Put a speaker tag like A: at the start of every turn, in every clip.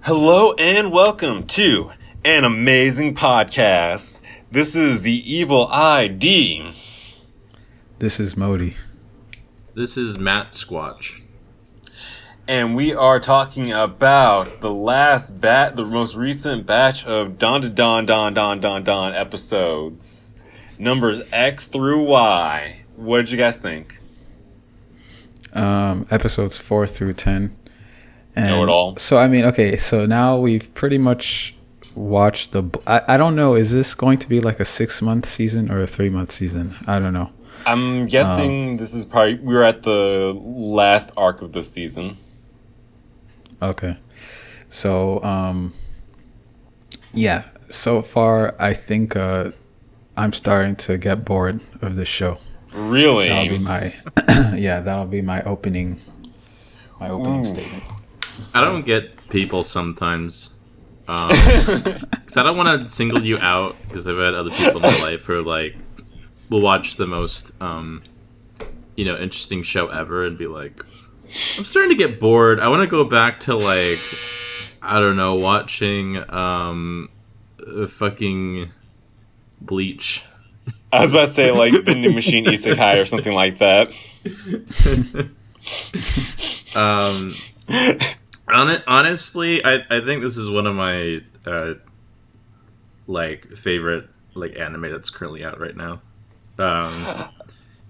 A: Hello and welcome to an amazing podcast. This is the Evil ID.
B: This is Modi.
C: This is Matt Squatch.
A: And we are talking about the most recent batch of Dandadan episodes. Numbers X through Y. What did you guys think?
B: Episodes 4 through 10. And
A: know it all.
B: So, so now we've pretty much watched I don't know, is this going to be like a 6-month season or a 3-month season? I don't know.
A: I'm guessing this is we're at the last arc of this season.
B: Okay. So, yeah. So far, I think I'm starting to get bored of this show.
A: Really?
B: That'll be my, that'll be my opening statement.
C: I don't get people sometimes. Because I don't want to single you out, because I've had other people in my life who are like, will watch the most, interesting show ever and be like, I'm starting to get bored. I want to go back to like, I don't know, watching fucking Bleach.
A: I was about to say like Vending Machine Isekai or something like that.
C: Honestly, I think this is one of my favorite anime that's currently out right now.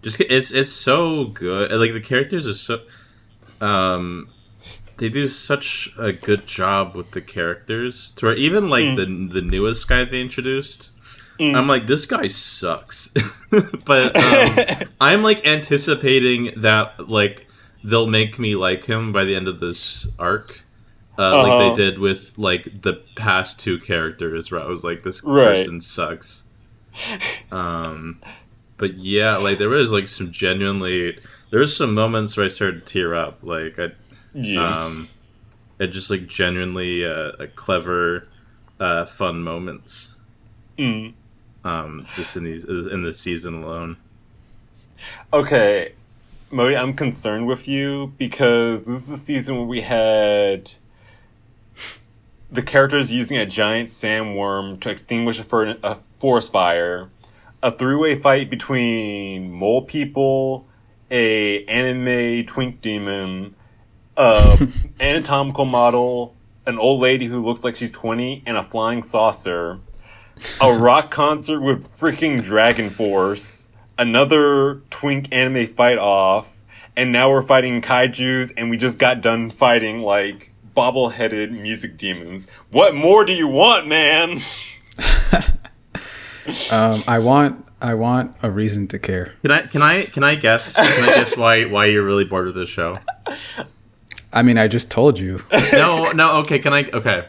C: Just it's so good. Like the characters are so they do such a good job with the characters. To where even the newest guy they introduced, I'm like, this guy sucks. But I'm like anticipating that they'll make me like him by the end of this arc. Like they did with like the past two characters, where I was like, this person sucks. But yeah, like there was like some moments where I started to tear up. It just like genuinely a clever, fun moments. Just in this season alone.
A: Okay, Modi, I'm concerned with you because this is the season where we had the characters using a giant sandworm to extinguish a forest fire, a three-way fight between mole people, a anime twink demon, anatomical model, an old lady who looks like she's 20, and a flying saucer, a rock concert with freaking Dragon Force, another twink anime fight off, and now we're fighting kaijus, and we just got done fighting like bobble-headed music demons. What more do you want, man?
B: I want a reason to care.
C: Can I guess why you're really bored of this show?
B: I mean, I just told you.
C: No, okay, okay.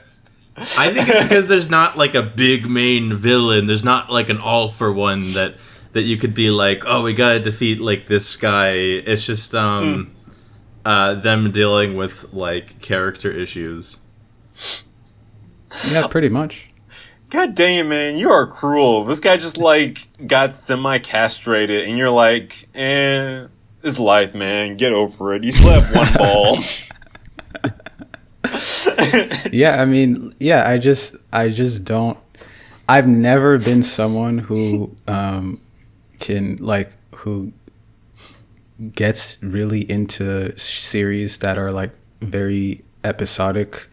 C: I think it's because there's not like a big main villain. There's not like an all for one that you could be like, oh, we gotta defeat like this guy. It's just them dealing with like character issues.
B: Yeah, pretty much.
A: God dang it, man, you are cruel. This guy just like got semi-castrated, and you're like, it's life, man. Get over it. You still have one ball.
B: Yeah, I mean, yeah, I just don't. I've never been someone who who gets really into series that are like very episodic.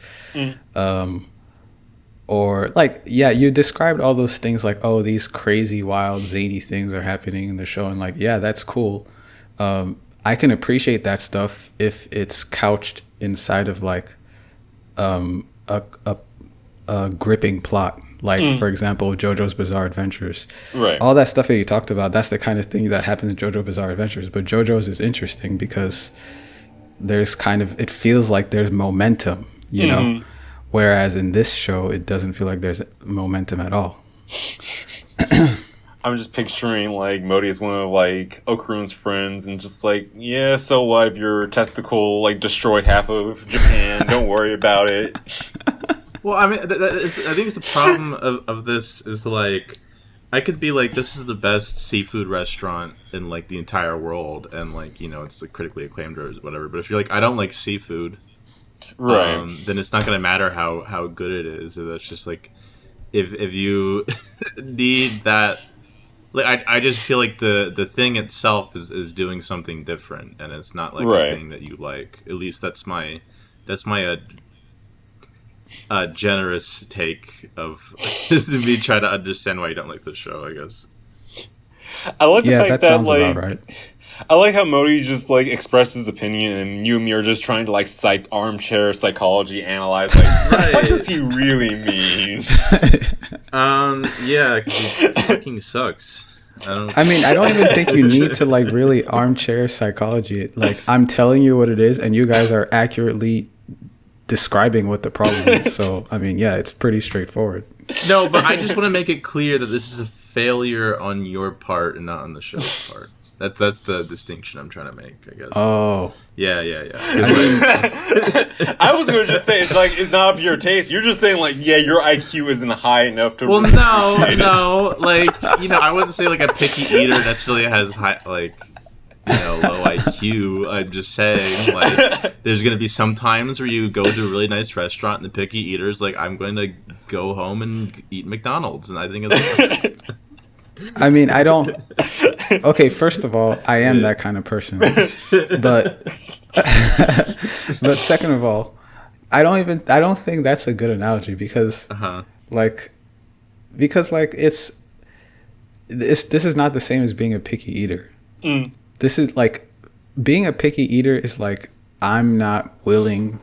B: Or like, yeah, you described all those things like, oh, these crazy, wild, zany things are happening in the show, and like, yeah, that's cool. I can appreciate that stuff if it's couched inside of like a gripping plot, like for example JoJo's Bizarre Adventures. Right. All that stuff that you talked about, that's the kind of thing that happens in JoJo's Bizarre Adventures. But JoJo's is interesting because there's it feels like there's momentum, you know, whereas in this show it doesn't feel like there's momentum at all.
A: I'm just picturing like Modi as one of like Okurun's friends, and just like, yeah, so what if your testicle like destroyed half of Japan? Don't worry about it.
C: Well, I mean, I think it's the problem of this is like, I could be like, this is the best seafood restaurant in like the entire world, and like, you know, it's like critically acclaimed or whatever. But if you're like, I don't like seafood,
A: Right.
C: then it's not gonna matter how good it is. That's just like if you need that. Like I just feel like the thing itself is doing something different, and it's not like a
A: Right.
C: thing that you like. At least that's my generous take of me trying to understand why you don't like the show, I guess.
A: I like the
B: Yeah,
A: fact
B: that
A: that
B: sounds
A: like
B: about right.
A: I like how Modi just like expressed his opinion, and you and me are just trying to like armchair psychology analyze like
C: Right.
A: what does he really mean?
C: Yeah, 'cause he fucking sucks.
B: I mean, I don't even think you need to like really armchair psychology it. Like, I'm telling you what it is, and you guys are accurately describing what the problem is. So, I mean, yeah, it's pretty straightforward.
C: No, but I just want to make it clear that this is a failure on your part and not on the show's part. That's the distinction I'm trying to make, I guess.
B: Oh,
C: Yeah.
A: I was going to just say it's like it's not up to your taste. You're just saying like your IQ isn't high enough to.
C: Well, no, like I wouldn't say like a picky eater necessarily has high low IQ. I'm just saying like there's gonna be some times where you go to a really nice restaurant and the picky eater's like I'm going to go home and eat McDonald's, and I think it's.
B: I mean, I don't. Okay, first of all, I am that kind of person, but second of all, I don't think that's a good analogy because this is not the same as being a picky eater. This is like being a picky eater is like I'm not willing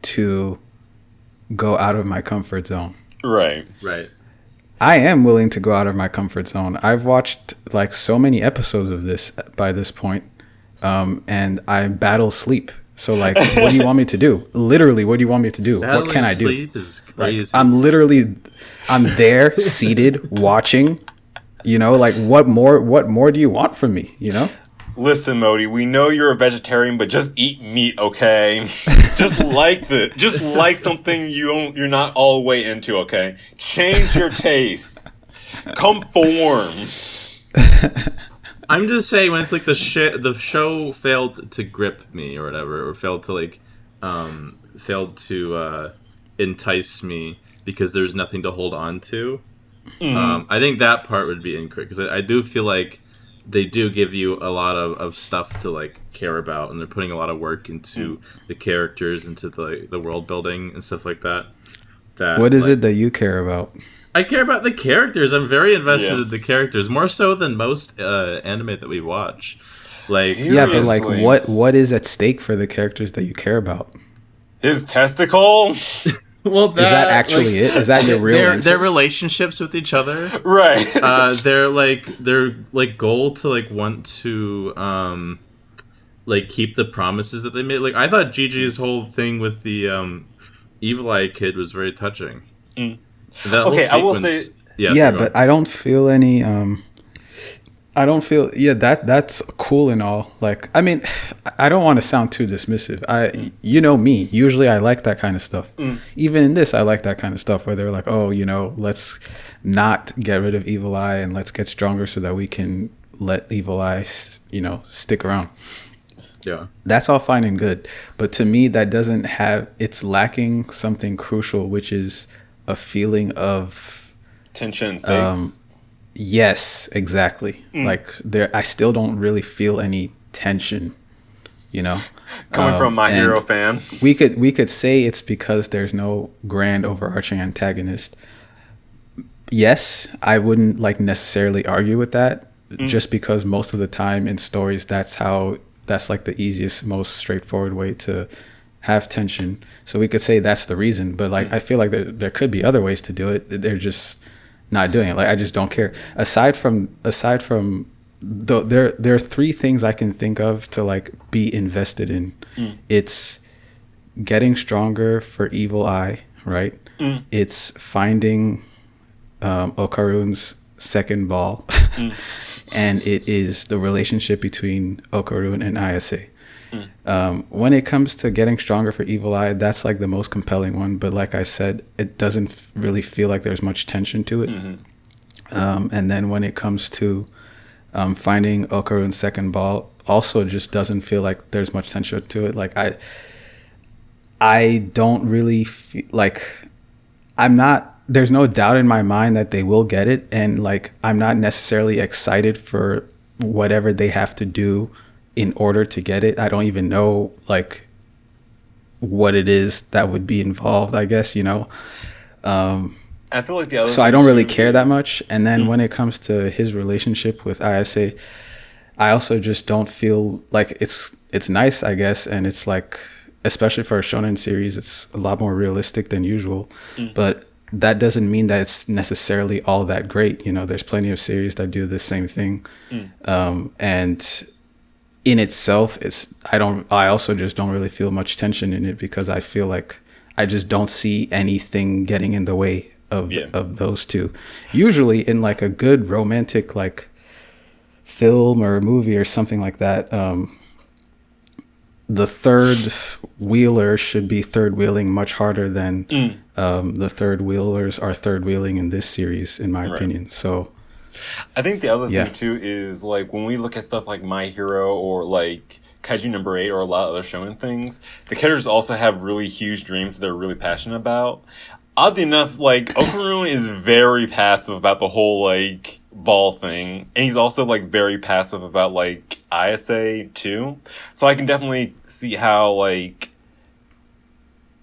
B: to go out of my comfort zone.
A: Right.
B: I am willing to go out of my comfort zone. I've watched like so many episodes of this by this point, and I battle sleep. So like, what do you want me to do? Literally, what do you want me to do?
C: Battling
B: what can I do?
C: Sleep is crazy.
B: Like, I'm there, seated, watching. Like what more do you want from me?
A: Listen, Modi, we know you're a vegetarian, but just eat meat, okay? just like something you're not all the way into, okay? Change your taste. Conform.
C: I'm just saying when it's like the show failed to grip me or whatever, or failed to entice me because there's nothing to hold on to. I think that part would be incorrect because I do feel like they do give you a lot of stuff to like care about, and they're putting a lot of work into the characters, into the world building and stuff like that.
B: What is it that you care about?
C: I care about the characters. I'm very invested in the characters, more so than most anime that we watch. Like,
A: Seriously?
B: Yeah, but like, what is at stake for the characters that you care about?
A: His testicle?
C: Well,
B: Is that actually it? Is that your real answer?
C: Their relationships with each other,
A: Right.
C: their goal to like want to like keep the promises that they made. Like I thought Gigi's whole thing with the Evil Eye kid was very touching. That whole
A: Okay, I will
C: sequence-
A: say-
B: Yeah, but I don't feel any that's cool and all. Like, I mean, I don't want to sound too dismissive. You know me. Usually I like that kind of stuff. Even in this, I like that kind of stuff where they're like, oh, let's not get rid of Evil Eye and let's get stronger so that we can let Evil Eye, stick around.
C: Yeah.
B: That's all fine and good. But to me, it's lacking something crucial, which is a feeling of
A: Tension and stakes.
B: Yes, exactly. Like I still don't really feel any tension,
A: Coming from My Hero fan.
B: We could say it's because there's no grand overarching antagonist. Yes, I wouldn't like necessarily argue with that, just because most of the time in stories that's like the easiest, most straightforward way to have tension. So we could say that's the reason, but like I feel like there could be other ways to do it. They're just not doing it. Like I just don't care. Aside from there are three things I can think of to like be invested in. It's getting stronger for Evil Eye, right? It's finding Okarun's second ball, and it is the relationship between Okarun and Ayase. When it comes to getting stronger for Evil Eye, that's like the most compelling one. But like I said, it doesn't really feel like there's much tension to it. And then when it comes to finding Okarun's second ball, also just doesn't feel like there's much tension to it. Like I don't really feel like there's no doubt in my mind that they will get it. And like, I'm not necessarily excited for whatever they have to do in order to get it. I don't even know like what it is that would be involved, I guess, you know?
A: I feel like the other
B: so I don't really care that much. And then when it comes to his relationship with ISA, I also just don't feel like it's nice, I guess. And it's like, especially for a shonen series, it's a lot more realistic than usual. But that doesn't mean that it's necessarily all that great. You know, there's plenty of series that do the same thing. And in itself, I also just don't really feel much tension in it because I feel like I just don't see anything getting in the way of those two. Usually in like a good romantic like film or movie or something like that, the third wheeler should be third wheeling much harder than the third wheelers are third wheeling in this series, in my opinion. So
A: I think the other thing too is like when we look at stuff like My Hero or like Kaiju number 8 or a lot of other shonen things, the characters also have really huge dreams that they're really passionate about. Oddly enough, like Okarun is very passive about the whole like ball thing, and he's also like very passive about like ISA too. So I can definitely see how like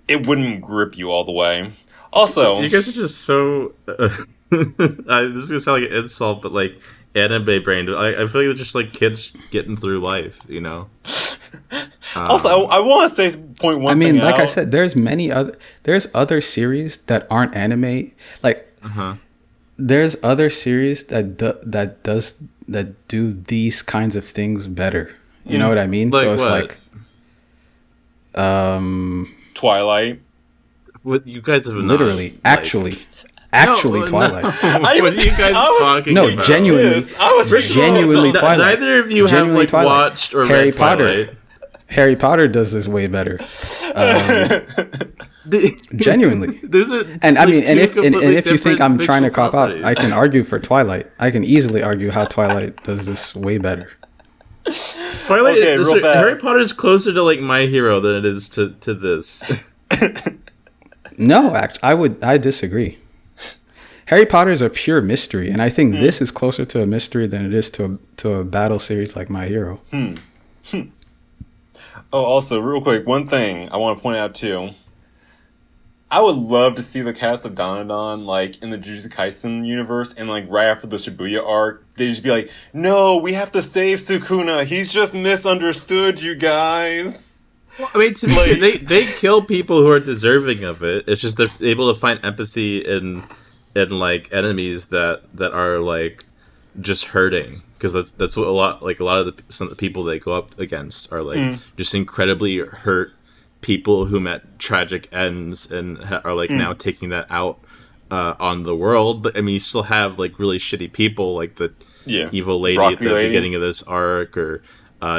A: it wouldn't grip you all the way. Also,
C: you guys are just so. This is gonna sound like an insult, but like anime brain. I feel like they're just like kids getting through life, you know.
A: Also, I want to say point one.
B: I mean, like
A: out.
B: I said, there's other series that aren't anime. Like, there's other series that do these kinds of things better. You know what I mean?
C: Like
B: so it's
C: what?
B: like,
A: Twilight.
C: What you guys have
B: literally,
C: not,
B: actually, Twilight.
C: What are you guys talking
B: No,
C: about?
B: genuinely,
A: I was
B: genuinely Twilight.
C: Neither of you have like
B: Twilight.
C: watched or
B: Harry
C: read
B: Potter.
C: Twilight.
B: Harry Potter does this way better. Genuinely. And I mean, and if you think I'm trying to cop out, I can argue for Twilight. I can easily argue how Twilight does this way better.
C: Twilight,
A: Okay, real fast.
C: Harry Potter is closer to like My Hero than it is to this.
B: No, I disagree. Harry Potter is a pure mystery, and I think this is closer to a mystery than it is to a battle series like My Hero.
A: Oh, also, real quick, one thing I want to point out too. I would love to see the cast of Dandadan, like, in the Jujutsu Kaisen universe, and, like, right after the Shibuya arc, they just be like, no, we have to save Sukuna, he's just misunderstood, you guys.
C: Well, I mean, to me, like, they kill people who are deserving of it. It's just they're able to find empathy in like, enemies that are, like, just hurting. Because that's what a lot of some of the people they go up against are, like, just incredibly hurt people who met tragic ends and are like now taking that out on the world. But I mean, you still have like really shitty people like the evil lady at the beginning of this arc, or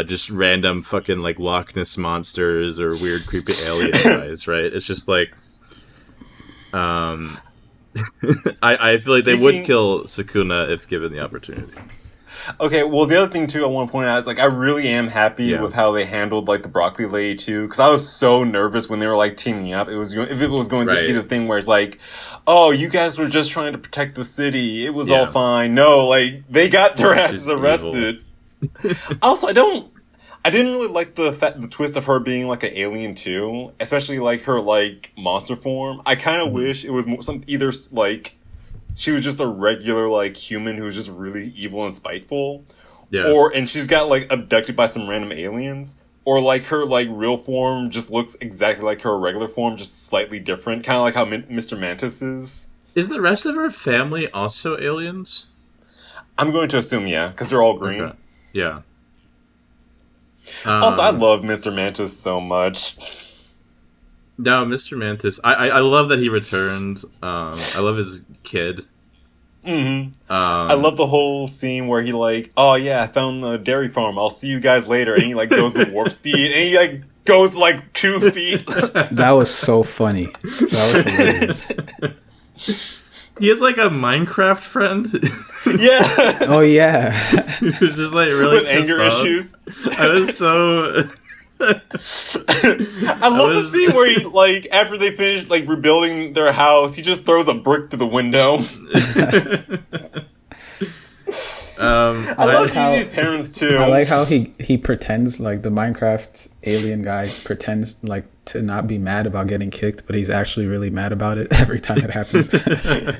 C: just random fucking like Loch Ness monsters or weird creepy alien guys, right? It's just like I feel like they would kill Sukuna if given the opportunity.
A: Okay, well, the other thing, too, I want to point out is, like, I really am happy with how they handled, like, the Broccoli Lady, too, because I was so nervous when they were, like, teaming up. If it was going to be the thing where it's like, oh, you guys were just trying to protect the city. It was all fine. No, like, they got their asses arrested. Also, I didn't really like the twist of her being, like, an alien, too, especially, like, her, like, monster form. I kind of wish it was either, like, she was just a regular, like, human who was just really evil and spiteful. Yeah. And she's got, like, abducted by some random aliens. Or, like, her, like, real form just looks exactly like her regular form, just slightly different. Kind of like how Mr. Mantis is.
C: Is the rest of her family also aliens?
A: I'm going to assume, yeah, because they're all green.
C: Okay. Yeah.
A: Also, I love Mr. Mantis so much.
C: No, Mr. Mantis. I love that he returned. I love his kid.
A: Mm-hmm. I love the whole scene where he like, oh yeah, I found the dairy farm. I'll see you guys later. And he like goes with warp speed, and he like goes like 2 feet.
B: That was so funny. That was hilarious.
C: He has like a Minecraft friend.
A: Yeah.
B: Oh yeah.
C: He was just like really
A: with anger issues.
C: I was so
A: I love the scene where he, like, after they finish, like, rebuilding their house, he just throws a brick through the window. I love Yuji's parents too.
B: I like how he pretends, like, the Minecraft alien guy pretends, like, to not be mad about getting kicked, but he's actually really mad about it every time it happens.
A: You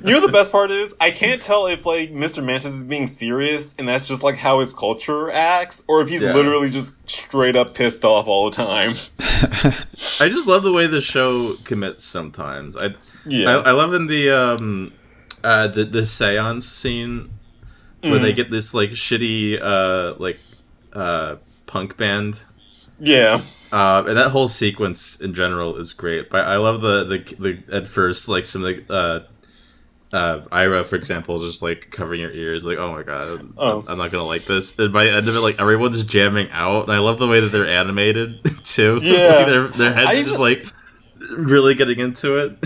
A: know the best part is, I can't tell if, like, Mr. Mantis is being serious and that's just, like, how his culture acts, or if he's literally just straight up pissed off all the time.
C: I just love the way the show commits sometimes. I love in the seance scene where they get this, like, shitty punk band.
A: Yeah.
C: And that whole sequence in general is great. But I love the at first, like, some of the Ira, for example, just, like, covering your ears, like, oh my god, I'm not gonna like this. And by the end of it, like, everyone's jamming out, and I love the way that they're animated too.
A: Yeah.
C: Like, their heads are just like really getting into it.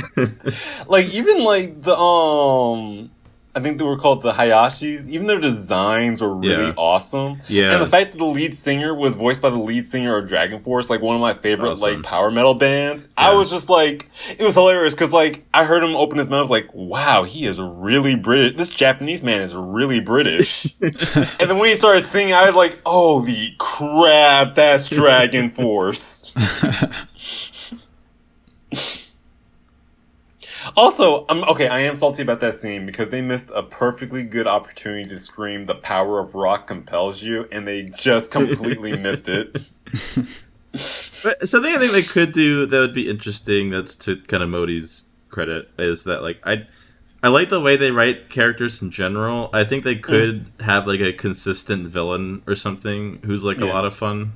A: Like, even like the I think they were called the Hayashis. Even their designs were really awesome.
C: Yeah.
A: And the fact that the lead singer was voiced by the lead singer of Dragon Force, like one of my favorite like power metal bands, I was just like, it was hilarious because like I heard him open his mouth, I was like, wow, he is really British. This Japanese man is really British. And then when he started singing, I was like, holy crap, that's Dragon Force. Also, I am salty about that scene because they missed a perfectly good opportunity to scream "The power of rock compels you," and they just completely missed it.
C: But something I think they could do that would be interesting, that's to kind of Modi's credit, is that, like, I like the way they write characters in general. I think they could have, like, a consistent villain or something who's, like, a lot of fun.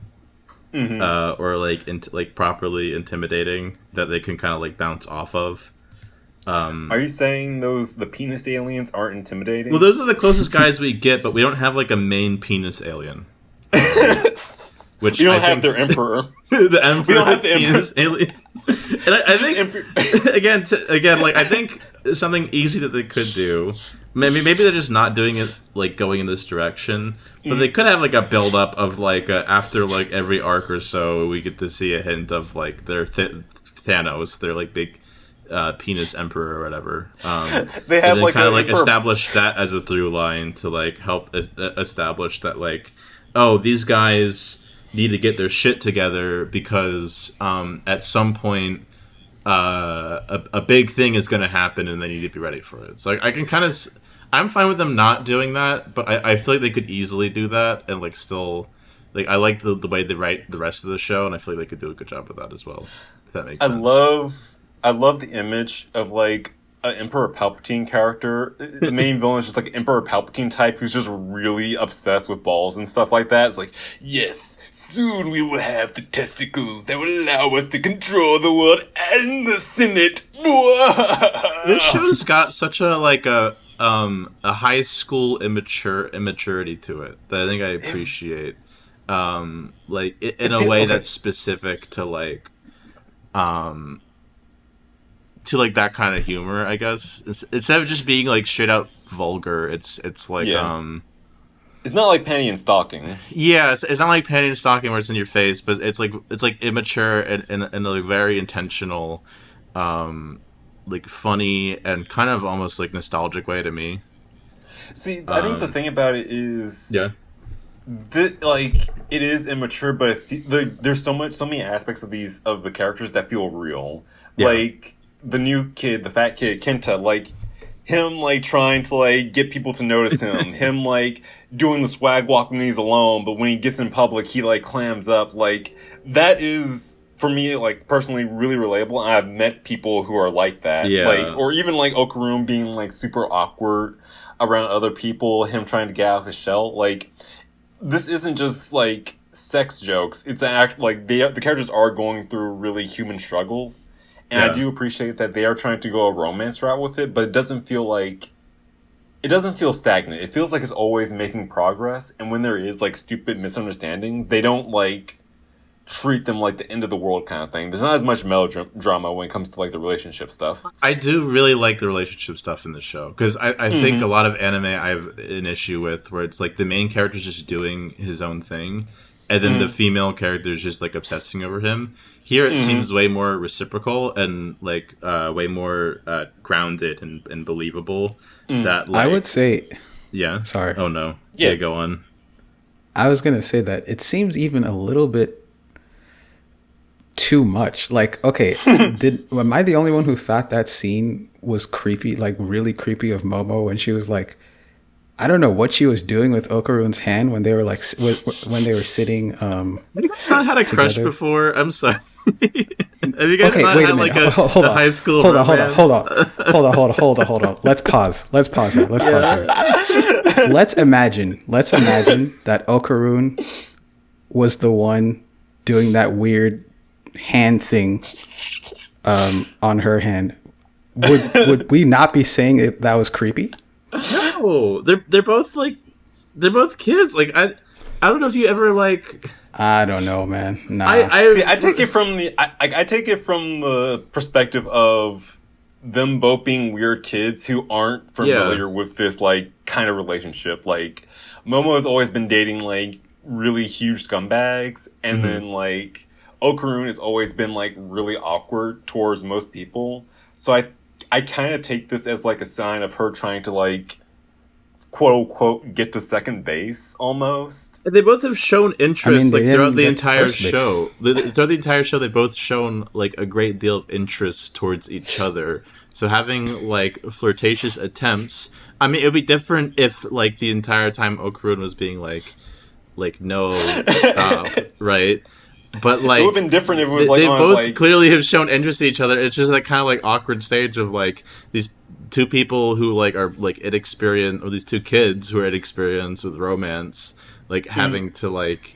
C: Mm-hmm. Or, like, properly intimidating that they can kind of, like, bounce off of.
A: Are you saying the penis aliens aren't intimidating?
C: Well, those are the closest guys we get, but we don't have, like, a main penis alien. Which
A: we don't have their emperor.
C: The emperor.
A: We don't have the
C: penis alien. And I think again, like, I think something easy that they could do. Maybe they're just not doing it, like, going in this direction. But they could have, like, a build up of, like, after, like, every arc or so, we get to see a hint of, like, their Thanos, their, like, big penis emperor or whatever.
A: They have, like,
C: kind of, like, establish that as a through line to, like, help establish that, like, oh, these guys need to get their shit together because at some point a big thing is going to happen and they need to be ready for it. So, like, I can kind of, I'm fine with them not doing that, but I feel like they could easily do that and, like, still, like, I like the way they write the rest of the show, and I feel like they could do a good job with that as well, if that makes sense.
A: I love the image of, like, an Emperor Palpatine character. The main villain is just, like, Emperor Palpatine type who's just really obsessed with balls and stuff like that. It's like, yes, soon we will have the testicles that will allow us to control the world and the Senate.
C: This show's got such a, like, a high school immaturity to it that I think I appreciate. Like, in a way that's specific to, like, that kind of humor, I guess. Instead of just being, like, straight out vulgar, it's like,
A: it's not like Penny and Stocking.
C: Yeah, it's not like Penny and Stocking where it's in your face, but it's like immature and a very intentional, like, funny and kind of almost, like, nostalgic way to me.
A: See, I think the thing about it is, like, it is immature, but there's so many aspects of the characters that feel real. Yeah. Like, the new kid, the fat kid, Kenta, like, him, like, trying to, like, get people to notice him. Him, like, doing the swag walk when he's alone, but when he gets in public, he, like, clams up. Like, that is, for me, like, personally really relatable. And I've met people who are like that.
C: Yeah.
A: Like, or even, like, Okarum being, like, super awkward around other people, him trying to get out of his shell. Like, this isn't just, like, sex jokes. It's like, the characters are going through really human struggles. And I do appreciate that they are trying to go a romance route with it, but it doesn't feel stagnant. It feels like it's always making progress. And when there is, like, stupid misunderstandings, they don't, like, treat them like the end of the world kind of thing. There's not as much melodrama when it comes to, like, the relationship stuff.
C: I do really like the relationship stuff in the show, because I think a lot of anime I have an issue with where it's like the main character's just doing his own thing, and then the female character is just like obsessing over him. Here it seems way more reciprocal and like way more grounded and believable. That like,
B: I would say,
C: yeah.
B: Sorry.
C: Oh no.
A: Yeah,
C: go on.
B: I was gonna say that it seems even a little bit too much. Like, okay, am I the only one who thought that scene was creepy, like really creepy of Momo when she was like, I don't know what she was doing with Okarun's hand when they were like when they were sitting.
C: Have you guys not had a crush
B: together?
C: before? I'm sorry. Have you guys
B: Okay,
C: not
B: wait a
C: had
B: minute.
C: like a high school romance?
B: Hold on. Let's pause here. Let's imagine that Okarun was the one doing that weird hand thing on her hand. Would we not be saying that was creepy?
C: No, they're both kids. Like I don't know if you ever like.
B: I don't know, man. Nah.
A: I take it from I take it from the perspective of them both being weird kids who aren't familiar with this like kind of relationship. Like Momo has always been dating like really huge scumbags, and then like Okarun has always been like really awkward towards most people. So I kind of take this as like a sign of her trying to like quote unquote get to second base almost.
C: They both have shown interest like throughout the entire
B: first base.
C: show. Throughout the entire show, they've both shown like a great deal of interest towards each other. So having like flirtatious attempts, I mean, it would be different if like the entire time Okarun was being like no, stop, right? But like,
A: It would have been different if it was like
C: they
A: on,
C: both
A: like,
C: clearly have shown interest in each other. It's just that kind of like awkward stage of like these two people who like are like inexperienced, or these two kids who are inexperienced with romance, like having to like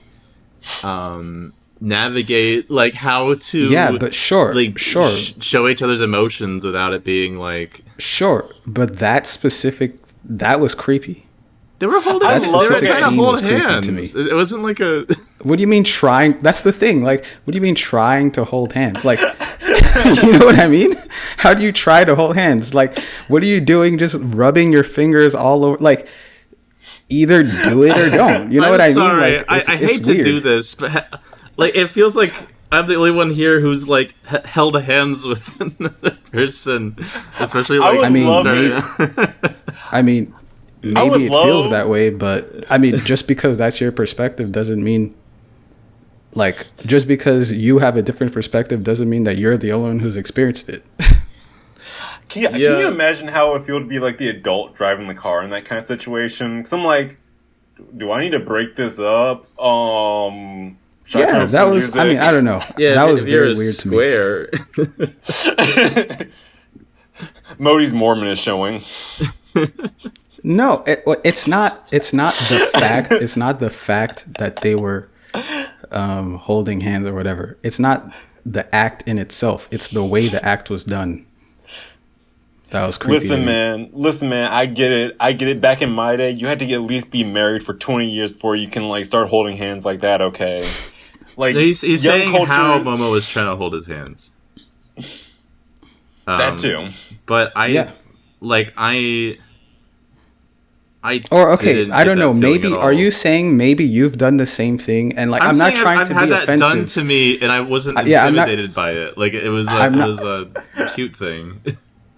C: navigate like how to
B: but
C: show each other's emotions without it being like
B: but that was creepy.
C: They were holding.
B: That
C: They were
B: specific
C: trying to
B: scene
C: hold
B: was creepy
C: hands.
B: to me.
C: It wasn't like a.
B: What do you mean trying? That's the thing. Like, what do you mean trying to hold hands? Like, you know what I mean? How do you try to hold hands? Like, what are you doing? Just rubbing your fingers all over? Like, either do it or don't. You know what I mean? Like,
C: I hate to do this, but like, it feels like I'm the only one here who's like held hands with another person, especially like.
B: I mean. Maybe it feels that way, but I mean, just because that's your perspective doesn't mean, like, just because you have a different perspective doesn't mean that you're the only one who's experienced it.
A: Can you imagine how it would feel to be like the adult driving the car in that kind of situation? Because I'm like, do I need to break this up?
B: Yeah, that was. Music? I mean, I don't know.
C: Yeah,
B: that was very weird to
C: me.
A: Modi's Mormon is showing.
B: No, it's not. It's not the fact. It's not the fact that they were holding hands or whatever. It's not the act in itself. It's the way the act was done. That was creepy.
A: Listen, man. I get it. Back in my day, you had to at least be married for 20 years before you can like start holding hands like that. Okay, like
C: he's saying how Momo was trying to hold his hands.
A: That too.
C: But I
B: don't know. Maybe are you saying maybe you've done the same thing? And like, I'm not trying to be offensive.
C: I've had that done to me, and I wasn't intimidated by it. Like it was a cute thing.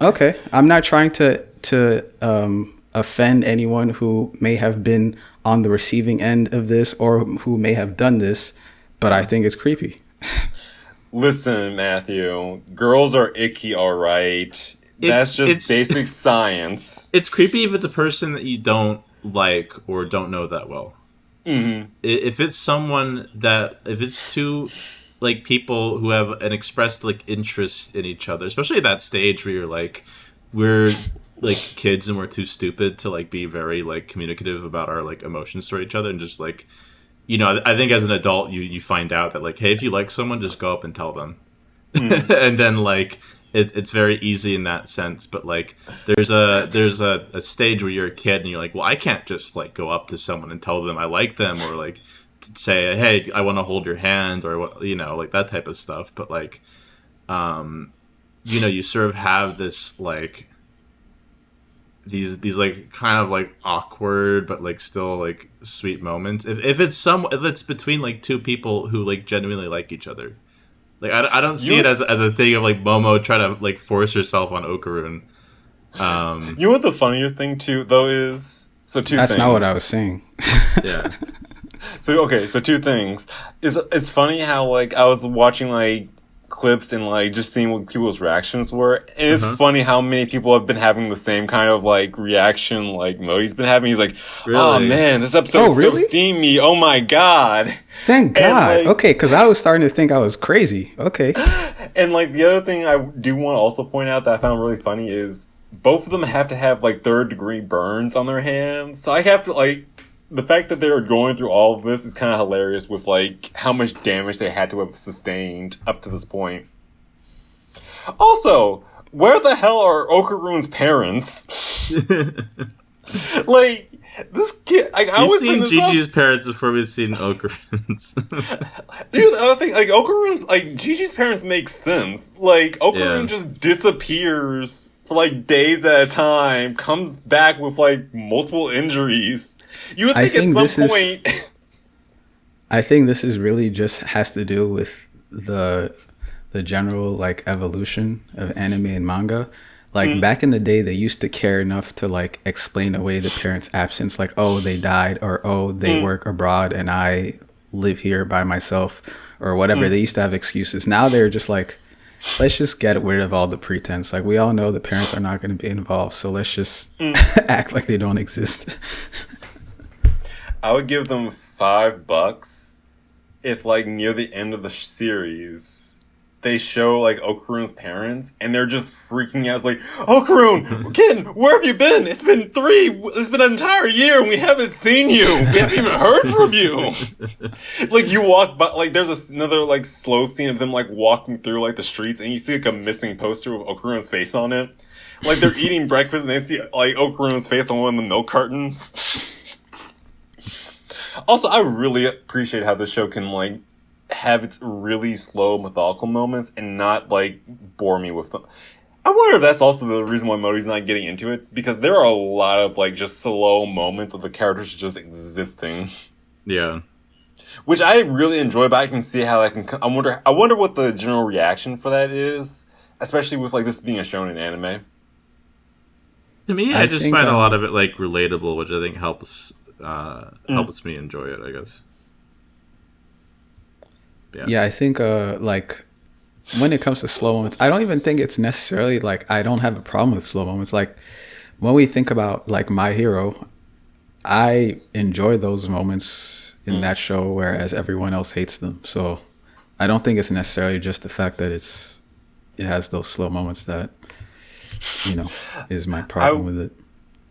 B: Okay, I'm not trying to offend anyone who may have been on the receiving end of this or who may have done this, but I think it's creepy.
A: Listen, Matthew, girls are icky, all right. That's just basic science.
C: It's creepy if it's a person that you don't like or don't know that well.
A: Mm-hmm.
C: If it's if it's two like people who have an expressed like interest in each other, especially at that stage where you're like, we're like kids and we're too stupid to like be very like communicative about our like emotions toward each other, and just like, you know, I think as an adult you find out that like, hey, if you like someone, just go up and tell them. Mm. And then like it's very easy in that sense, but like there's a stage where you're a kid and you're like, well, I can't just like go up to someone and tell them I like them, or like say, hey, I want to hold your hand, or what, you know, like that type of stuff. But like you know, you sort of have this like these like kind of like awkward but like still like sweet moments. If it's between like two people who like genuinely like each other. Like I don't see it as a thing of like Momo trying to like force herself on Okarun.
A: You know what the funnier thing too though is? So
B: That's
A: things.
B: not what I was saying.
C: Yeah.
A: So two things. It's funny how like I was watching like clips and like just seeing what people's reactions were. And it's funny how many people have been having the same kind of like reaction like Modi's been having. He's like,
C: Really?
A: "Oh man, this episode's
B: really?
A: so steamy. Oh my god."
B: Thank God.
A: And, like,
B: okay, because I was starting to think I was crazy. Okay.
A: And like the other thing I do want to also point out that I found really funny is both of them have to have like 3rd-degree burns on their hands. So I have to like the fact that they're going through all of this is kind of hilarious with like how much damage they had to have sustained up to this point. Also, where the hell are Okarun's parents? Like this kid, like I
C: We've
A: was
C: seen Gigi's parents before we've seen Okarun's.
A: Here's the other thing, like Okarun's, like Gigi's parents make sense. Like Okarun just disappears for like days at a time, comes back with like multiple injuries. You would think at some point.
B: I think this is really just has to do with the general like evolution of anime and manga. Like back in the day, they used to care enough to like explain away the parents' absence, like, oh, they died, or oh, they work abroad and I live here by myself, or whatever. They used to have excuses. Now they're just like, let's just get rid of all the pretense. Like, we all know the parents are not going to be involved, so let's just act like they don't exist.
A: I would give them $5 if, like, near the end of the series, they show, like, Okarun's parents, and they're just freaking out. It's like, Okarun, kid, where have you been? It's been an entire year, and we haven't seen you. We haven't even heard from you. Like, you walk by, like, there's another, like, slow scene of them, like, walking through, like, the streets, and you see, like, a missing poster with Okarun's face on it. Like, they're eating breakfast, and they see, like, Okarun's face on one of the milk cartons. Also, I really appreciate how the show can, like, have its really slow, methodical moments and not, like, bore me with them. I wonder if that's also the reason why Modi's not getting into it, because there are a lot of, like, just slow moments of the characters just existing.
C: Yeah.
A: Which I really enjoy, but I can see how I wonder what the general reaction for that is, especially with, like, this being a shonen anime.
C: To me, I just find a lot of it, like, relatable, which I think helps me enjoy it, I guess.
B: Yeah, I think like when it comes to slow moments, I don't even think it's necessarily like I don't have a problem with slow moments. Like when we think about like My Hero, I enjoy those moments in that show, whereas everyone else hates them. So I don't think it's necessarily just the fact that it has those slow moments that, you know, is my problem with it.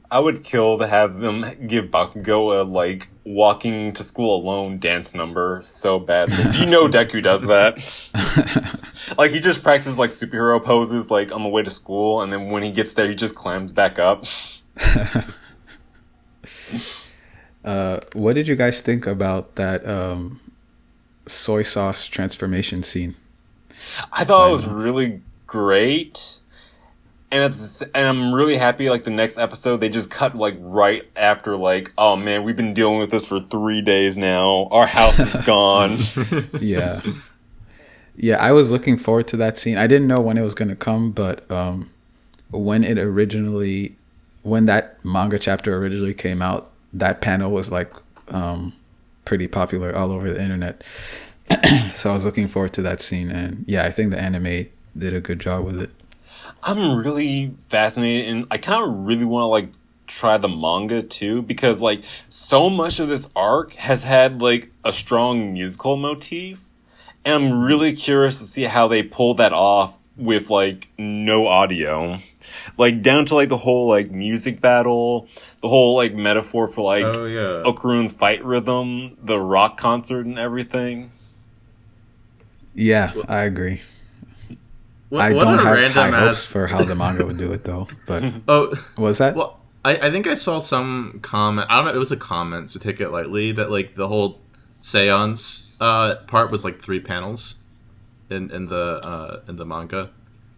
A: I would kill to have them give Bakugo a, like, walking to school alone dance number so badly. You know Deku does that. Like, he just practices, like, superhero poses, like, on the way to school, and then when he gets there, he just climbs back up.
B: What did you guys think about that soy sauce transformation scene?
A: I thought it was really great. And I'm really happy, like, the next episode, they just cut, like, right after, like, oh, man, we've been dealing with this for 3 days now. Our house is gone.
B: Yeah. Yeah, I was looking forward to that scene. I didn't know when it was going to come, but when that manga chapter originally came out, that panel was, like, pretty popular all over the internet. So I was looking forward to that scene. And, yeah, I think the anime did a good job with it.
A: I'm really fascinated, and I kind of really want to, like, try the manga, too, because, like, so much of this arc has had, like, a strong musical motif, and I'm really curious to see how they pull that off with, like, no audio. Like, down to, like, the whole, like, music battle, the whole, like, metaphor for, like, Okarun's fight rhythm, the rock concert and everything.
B: Yeah, I agree. I don't have high hopes for how the manga would do it, though. But what was that?
C: Well, I think I saw some comment. I don't know. It was a comment, so take it lightly. That like the whole seance part was like 3 panels in the manga,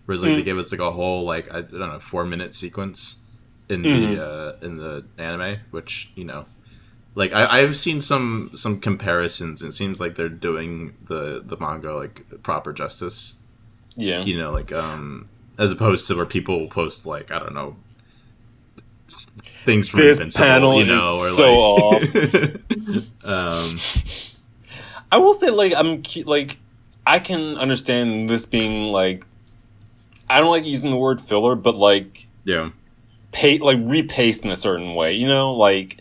C: whereas like they gave us like a whole like I don't know 4-minute sequence in the anime, which like I've seen some comparisons, and it seems like they're doing the manga like proper justice.
A: Yeah.
C: Like as opposed to where people post like, I don't know, things from
A: This
C: Invincible,
A: panel
C: or
A: is so off. I will say, like, I can understand this being like, I don't like using the word filler, but like,
C: yeah,
A: repaced in a certain way, like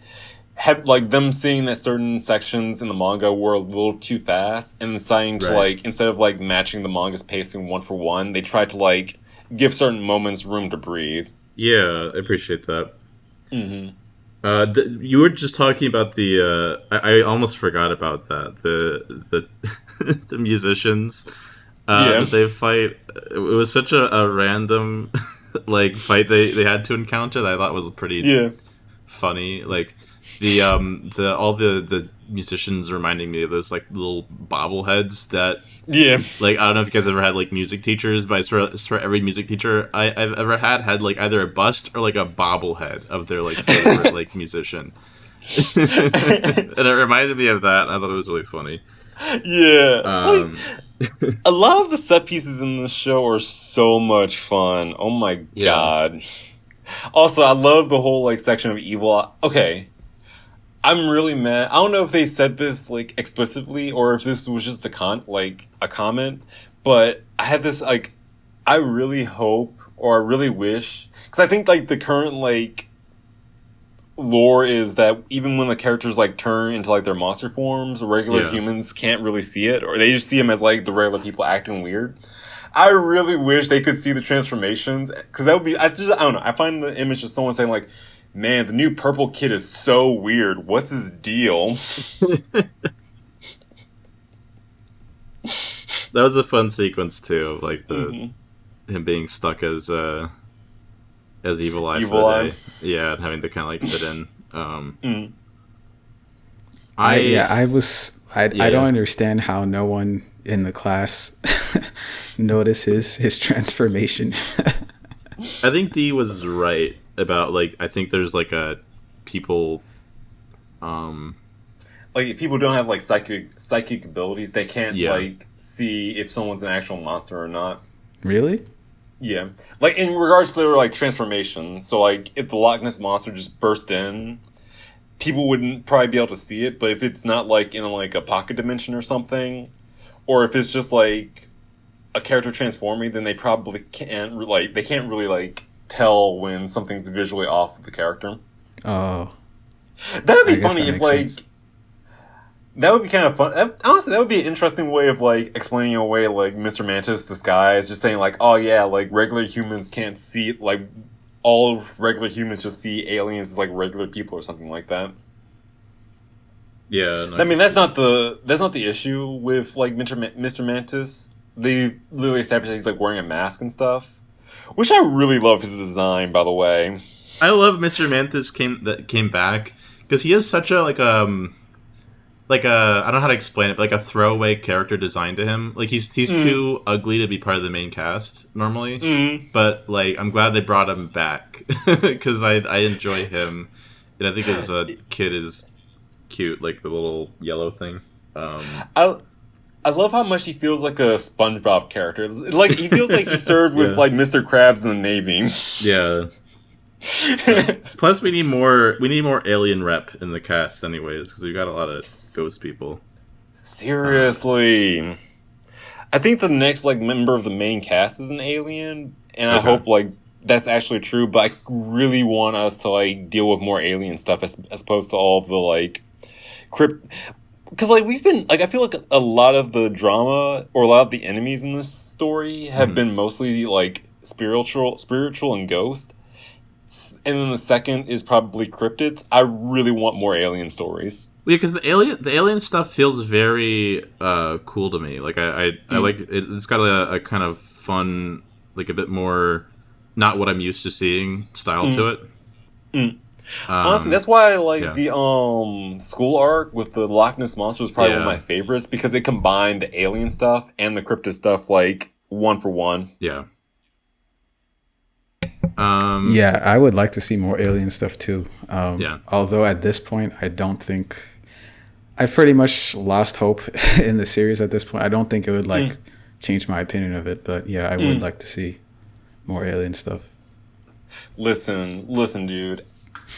A: have like them seeing that certain sections in the manga were a little too fast and deciding to like, instead of like matching the manga's pacing one for one, they tried to like give certain moments room to breathe.
C: Yeah, I appreciate that. You were just talking about the I almost forgot about that, the the musicians that they fight. It was such a random like fight they had to encounter that I thought was pretty funny. Like the all the musicians reminding me of those like little bobbleheads that like, I don't know if you guys ever had like music teachers, but I swear every music teacher I've ever had like either a bust or like a bobblehead of their like favorite like musician. And it reminded me of that. I thought it was really funny.
A: Yeah. A lot of the set pieces in this show are so much fun. Oh my god. Also, I love the whole like section of evil. Okay. I'm really mad. I don't know if they said this like explicitly or if this was just a comment, but I had this like, I really hope or I really wish, because I think like the current like lore is that even when the characters like turn into like their monster forms, regular humans can't really see it, or they just see them as like the regular people acting weird. I really wish they could see the transformations, because that would be, I don't know, I find the image of someone saying like, man, the new purple kid is so weird. What's his deal?
C: That was a fun sequence too, like him being stuck as Evil Eye for the day. Yeah, and having to kind of like fit in.
B: I don't understand how no one in the class notices his transformation.
C: I think D was right about like, I think there's like a people
A: like if people don't have like psychic abilities, they can't like see if someone's an actual monster or not.
B: Really?
A: Yeah. Like in regards to their like transformation. So like if the Loch Ness monster just burst in, people wouldn't probably be able to see it, but if it's not like in like a pocket dimension or something, or if it's just like a character transforming, then they probably can't really like tell when something's visually off with the character.
B: Oh.
A: That'd be funny if like sense. That would be kind of fun. Honestly, that would be an interesting way of like explaining away like Mr. Mantis' disguise, just saying like, oh yeah, like regular humans can't see, like all regular humans just see aliens as like regular people or something like that.
C: Yeah, no,
A: I mean that's not the issue with like Mr. Mantis. They literally established that he's like wearing a mask and stuff, which I really love his design, by the way.
C: I love Mr. Mantis came back because he has such a like a I don't know how to explain it, but like a throwaway character design to him. Like he's too ugly to be part of the main cast normally, but like I'm glad they brought him back because I enjoy him, and I think his kid is cute, like the little yellow thing.
A: I love how much he feels like a SpongeBob character. Like he feels like he served with like Mr. Krabs in the Navy.
C: Yeah. Plus, we need more alien rep in the cast, anyways, because we've got a lot of ghost people.
A: Seriously, I think the next like member of the main cast is an alien, and I hope like that's actually true. But I really want us to like deal with more alien stuff as opposed to all of the like crypt. Because like we've been like I feel like a lot of the drama or a lot of the enemies in this story have been mostly like spiritual and ghost. And then the second is probably cryptids. I really want more alien stories.
C: Yeah, because the alien stuff feels very cool to me. Like I like it. It's got a kind of fun, like a bit more, not what I'm used to seeing style to it.
A: Honestly, that's why I like the school arc with the Loch Ness monster was probably one of my favorites because it combined the alien stuff and the cryptid stuff like one for one.
C: Yeah.
B: Yeah, I would like to see more alien stuff too.
C: Yeah.
B: Although at this point, I don't think I've pretty much lost hope in the series at this point. I don't think it would like change my opinion of it, but yeah, I would like to see more alien stuff.
A: Listen, dude.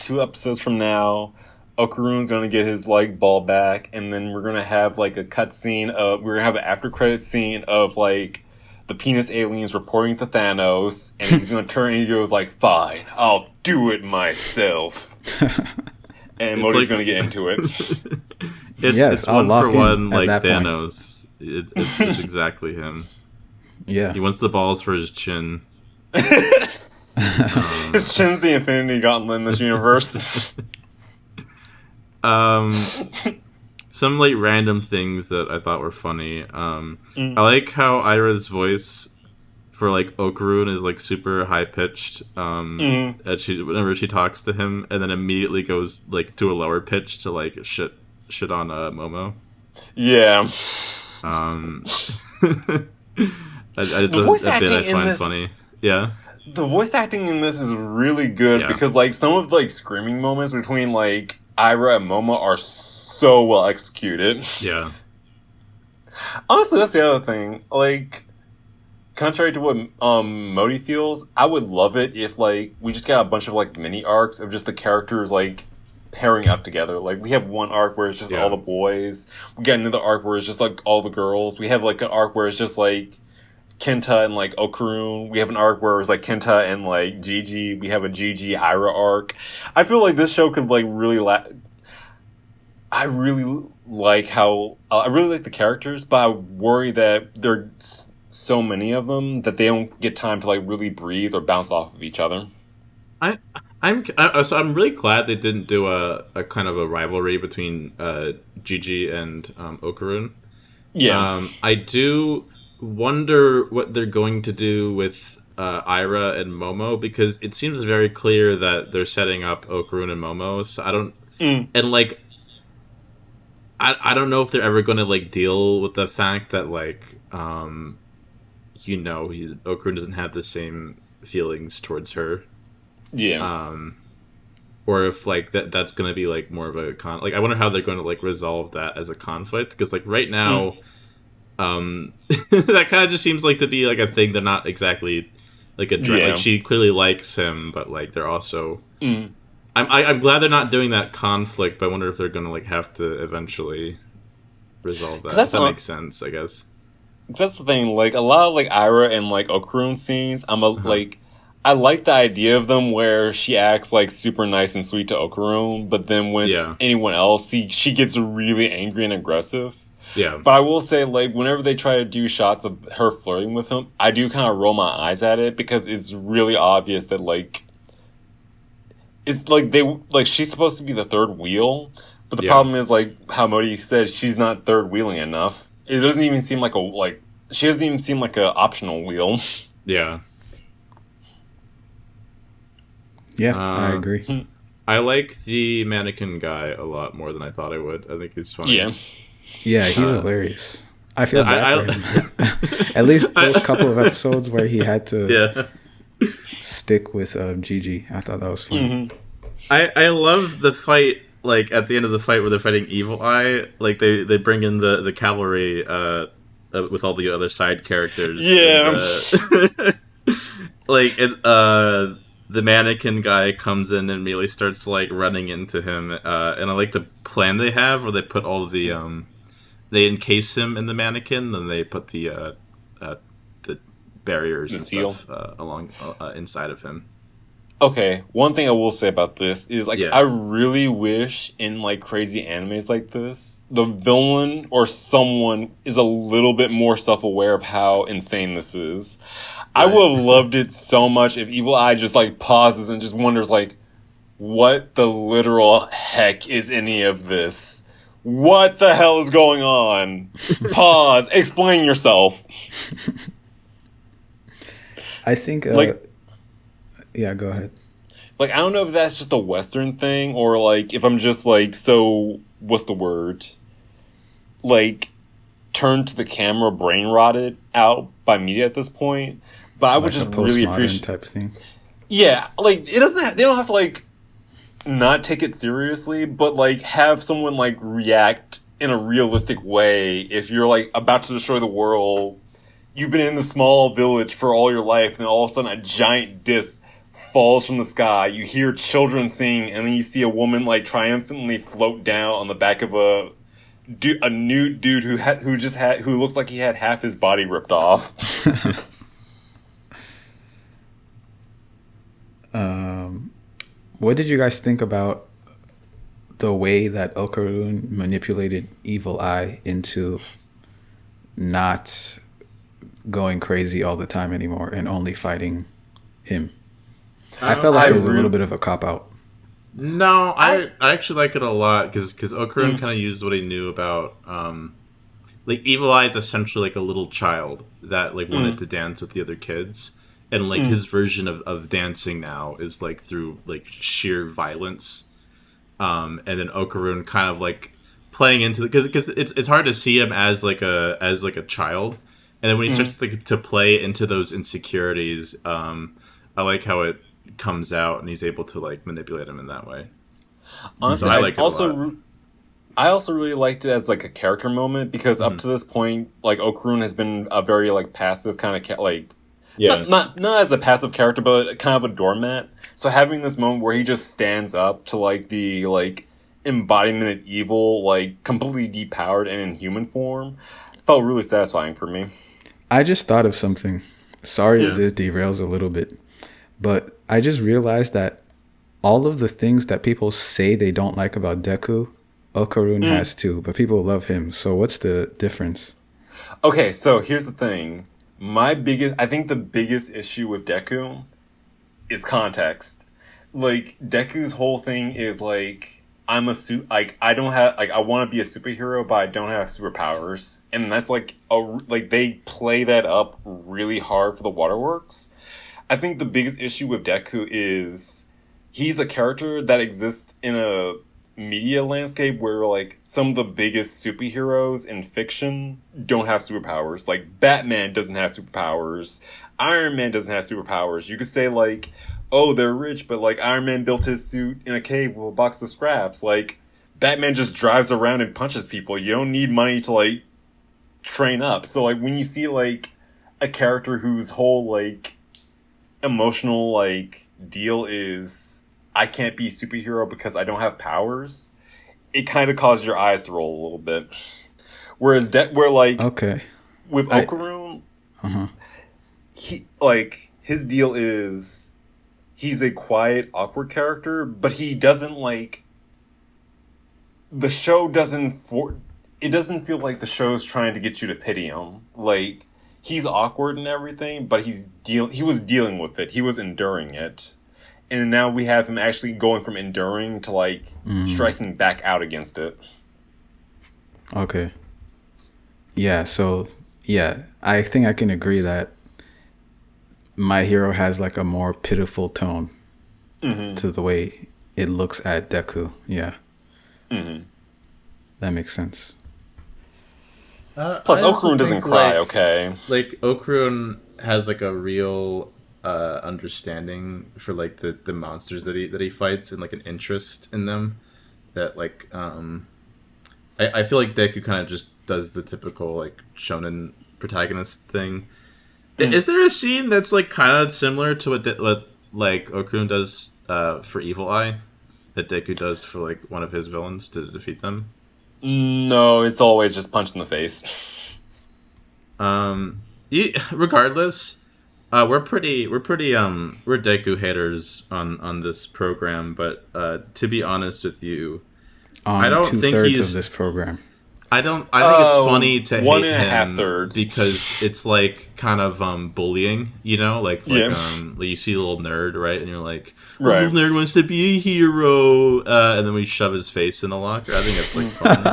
A: 2 episodes from now, Okaru's gonna get his like ball back, and then we're gonna have like a cutscene of we're gonna have an after credit scene of like the penis aliens reporting to Thanos, and he's gonna turn and he goes like, "Fine, I'll do it myself." And Modi's gonna get into it.
C: It's
B: I'll
C: one for one
B: at
C: like
B: that point.
C: Thanos. It's exactly him.
B: Yeah.
C: He wants the balls for his chin.
A: His chin's the Infinity Gauntlet in this universe.
C: Some like random things that I thought were funny. I like how Ira's voice for like Okarun is like super high pitched. Whenever she talks to him, and then immediately goes like to a lower pitch to like shit on Momo.
A: Yeah.
C: It's
A: The voice
C: a bit I
A: acting in
C: find
A: this-
C: funny. Yeah.
A: The voice acting in this is really good because like some of the like screaming moments between like Ira and Momo are so well executed.
C: Yeah.
A: Honestly, that's the other thing. Like, contrary to what Modi feels, I would love it if like we just got a bunch of like mini arcs of just the characters like pairing up together. Like we have one arc where it's just all the boys. We got another arc where it's just like all the girls. We have like an arc where it's just like Kenta and like Okarun. We have an arc where it's like Kenta and like Gigi. We have a Gigi Ira arc. I feel like this show could like really I really like how I really like the characters, but I worry that there are so many of them that they don't get time to like really breathe or bounce off of each other.
C: I'm really glad they didn't do a kind of a rivalry between Gigi and Okarun.
A: Yeah.
C: I do wonder what they're going to do with Ira and Momo, because it seems very clear that they're setting up Okarun and Momo. So I don't and like I don't know if they're ever going to like deal with the fact that like Okarun doesn't have the same feelings towards her.
A: Yeah.
C: Or if like that's going to be like more of a like I wonder how they're going to like resolve that as a conflict, because like right now that kind of just seems like to be like a thing. They're not exactly like a like she clearly likes him, but like they're also I'm glad they're not doing that conflict, but I wonder if they're gonna like have to eventually resolve that. If that makes sense, I guess.
A: That's the thing. Like a lot of like Ira and like Okarun scenes, like I like the idea of them where she acts like super nice and sweet to Okarun, but then when it's anyone else, she gets really angry and aggressive.
C: Yeah.
A: But I will say, like, whenever they try to do shots of her flirting with him, I do kind of roll my eyes at it because it's really obvious that, like, it's like she's supposed to be the third wheel, but the problem is, like, how Modi said, she's not third wheeling enough. It doesn't even seem like she doesn't even seem like a optional wheel.
C: Yeah.
B: Yeah, I agree.
C: I like the mannequin guy a lot more than I thought I would. I think he's funny.
A: Yeah.
B: Yeah, he's hilarious. I feel bad for him. At least those couple of episodes where he had to stick with Gigi. I thought that was fun.
C: I love the fight, like at the end of the fight where they're fighting Evil Eye. Like they bring in the cavalry with all the other side characters.
A: Yeah.
C: And, the mannequin guy comes in and immediately starts like running into him. And I like the plan they have where they put all of the they encase him in the mannequin, and they put the barriers and
A: seal
C: stuff along inside of him.
A: Okay, one thing I will say about this is, like, I really wish in, like, crazy animes like this, the villain or someone is a little bit more self-aware of how insane this is. Right. I would have loved it so much if Evil Eye just, like, pauses and just wonders, like, what the literal heck is any of this? What the hell is going on? Pause. Explain yourself.
B: I think, yeah, go ahead.
A: Like, I don't know if that's just a Western thing, or, like, if I'm just, like, so, what's the word? Like, turned to the camera, brain rotted out by media at this point. But I would just really appreciate...
B: type thing.
A: Yeah, like, it doesn't. They don't have to like not take it seriously, but like have someone like react in a realistic way. If you're like about to destroy the world, you've been in the small village for all your life, and then all of a sudden a giant disc falls from the sky. You hear children sing, and then you see a woman like triumphantly float down on the back of a nude dude who looks like he had half his body ripped off.
B: What did you guys think about the way that Okarun manipulated Evil Eye into not going crazy all the time anymore and only fighting him? I felt like it was a little bit of a cop-out.
C: No, I actually like it a lot because Okarun kind of used what he knew about like Evil Eye is essentially like a little child that like wanted to dance with the other kids, and like his version of dancing now is like through like sheer violence, and then Okarun kind of like playing into because it's hard to see him as like a child, and then when he starts to play into those insecurities, I like how it comes out and he's able to like manipulate him in that way.
A: Honestly,
C: so I like it a lot.
A: I also really liked it as like a character moment because up to this point, like Okarun has been a very like passive kind of not as a passive character, but kind of a doormat. So having this moment where he just stands up to like the like embodiment of evil, like completely depowered and in human form, felt really satisfying for me.
B: I just thought of something. Sorry if this derails a little bit, but I just realized that all of the things that people say they don't like about Deku, Okarun has too, but people love him. So what's the difference?
A: Okay, so here's the thing. I think the biggest issue with Deku is context. Like, Deku's whole thing is like, I want to be a superhero, but I don't have superpowers. And that's like, they play that up really hard for the waterworks. I think the biggest issue with Deku is he's a character that exists in a media landscape where like some of the biggest superheroes in fiction don't have superpowers. Like Batman doesn't have superpowers. Iron Man doesn't have superpowers. You could say like, oh, they're rich, but like Iron Man built his suit in a cave with a box of scraps. Like Batman just drives around and punches people. You don't need money to like train up. So like when you see like a character whose whole like emotional like deal is I can't be a superhero because I don't have powers, it kind of causes your eyes to roll a little bit. Whereas with Okarun, he like his deal is he's a quiet, awkward character, but he doesn't like the show it doesn't feel like the show's trying to get you to pity him. Like he's awkward and everything, but he was dealing with it. He was enduring it. And now we have him actually going from enduring to, like, striking back out against it.
B: Okay. Yeah, so, I think I can agree that My Hero has, like, a more pitiful tone to the way it looks at Deku. Yeah. Mm-hmm. That makes sense.
A: Plus, Okarun doesn't cry, okay?
C: Like, Okarun has, like, a real understanding for like the monsters that he fights and like an interest in them that like I feel like Deku kind of just does the typical like shonen protagonist thing. Is there a scene that's like kind of similar to what like Okarun does for Evil Eye that Deku does for like one of his villains to defeat them?
A: No, it's always just punch in the face.
C: Regardless, we're Deku haters on this program, but to be honest with you, I don't think he's
B: of this program.
C: I think it's funny to hate him
A: 1.5
C: because it's like kind of bullying, you know, like you see a little nerd, right, and you're like,
A: right,
C: little nerd wants to be a hero, and then we shove his face in a locker. I think it's like fun,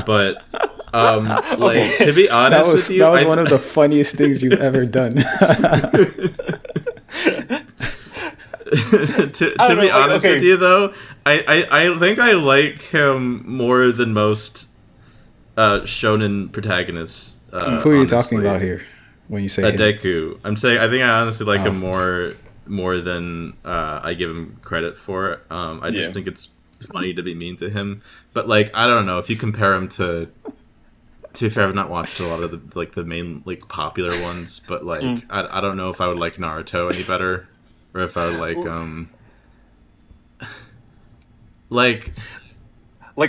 C: but. Like to be honest with you,
B: that was one of the funniest things you've ever done.
C: to be honest with you, though, I think I like him more than most shonen protagonists.
B: Who are you talking about here when you say
C: Deku? I'm saying I think I honestly like him more more than I give him credit for. I just think it's funny to be mean to him. But like, I don't know if you compare him to be fair, I've not watched a lot of the main like popular ones, but like I don't know if I would like Naruto any better, or if I would
A: like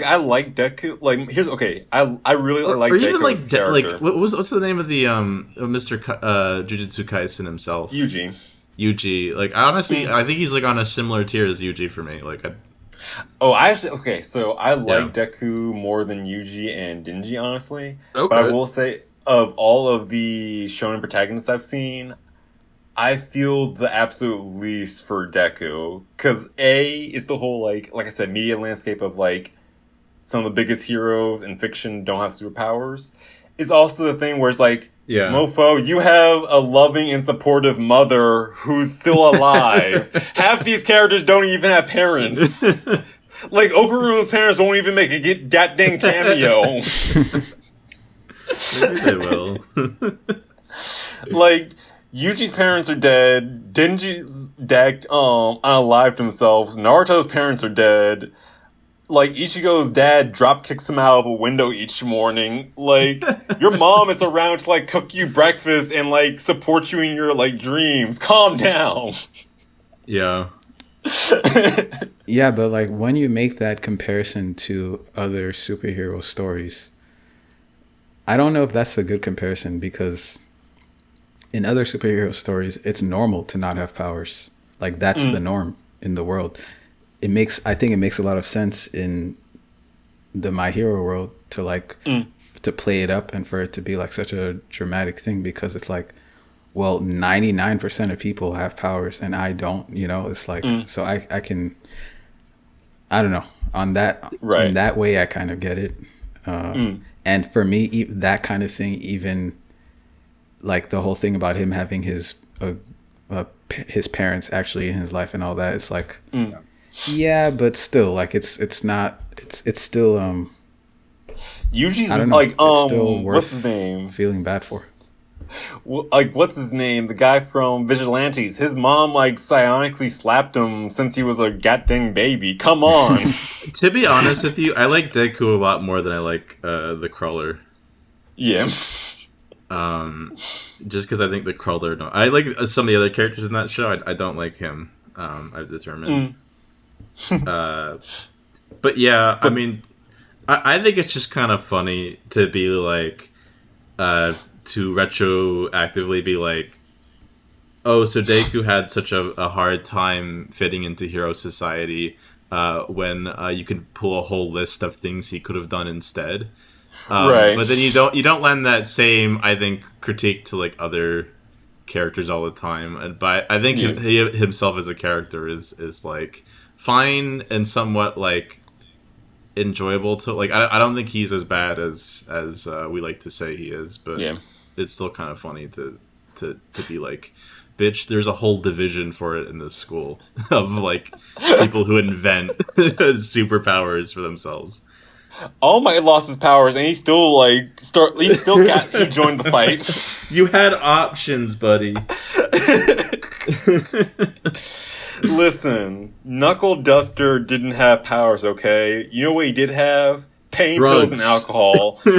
A: I like Deku. Like here's okay. I really like
C: or
A: Deku
C: even like
A: as a character.
C: what's the name of the Mr. Jujutsu Kaisen himself? Yuji. Like honestly, I think he's like on a similar tier as Yuji for me. Like
A: so I like Deku more than Yuji and Denji, honestly.
C: Okay.
A: But I will say, of all of the shonen protagonists I've seen, I feel the absolute least for Deku. Because A, is the whole, like I said, media landscape of, like, some of the biggest heroes in fiction don't have superpowers. It's also the thing where it's like, mofo, you have a loving and supportive mother who's still alive. Half these characters don't even have parents. Like, Okuru's parents won't even make a goddamn cameo.
C: Maybe they will.
A: Like, Yuji's parents are dead. Denji's dad unalived himself. Naruto's parents are dead. Like, Ichigo's dad drop kicks him out of a window each morning. Like, your mom is around to, like, cook you breakfast and, like, support you in your, like, dreams. Calm down.
C: Yeah.
B: Yeah, but, like, when you make that comparison to other superhero stories, I don't know if that's a good comparison, because in other superhero stories, it's normal to not have powers. Like, that's the norm in the world. I think it makes a lot of sense in the My Hero world to like to play it up and for it to be like such a dramatic thing, because it's like, well, 99% of people have powers and I don't, you know. It's like, so I don't know, on that in that way I kind of get it. And for me, that kind of thing, even like the whole thing about him having his parents actually in his life and all that, it's like yeah, but still, like it's still
A: Yuji's
B: I don't know,
A: like
B: it's still worth
A: what's his name?
B: Feeling bad for.
A: Like, what's his name? The guy from Vigilantes. His mom like psionically slapped him since he was a goddamn baby. Come on.
C: To be honest with you, I like Deku a lot more than I like the Crawler.
A: Yeah.
C: Just because I think the Crawler. No, I like some of the other characters in that show. I don't like him. I've determined. But yeah, I mean, I think it's just kind of funny to be like, to retroactively be like, oh, so Deku had such a hard time fitting into hero society, when you can pull a whole list of things he could have done instead. Right. But then you don't lend that same, I think, critique to like other characters all the time. But I think he himself as a character is like fine and somewhat like enjoyable to like. I don't think he's as bad as we like to say he is, but it's still kind of funny to be like, bitch, there's a whole division for it in this school of like people who invent superpowers for themselves.
A: All Might lost his powers, and he still like he joined the fight.
C: You had options, buddy.
A: Listen, Knuckle Duster didn't have powers, okay? You know what he did have? Pain pills and alcohol.
C: He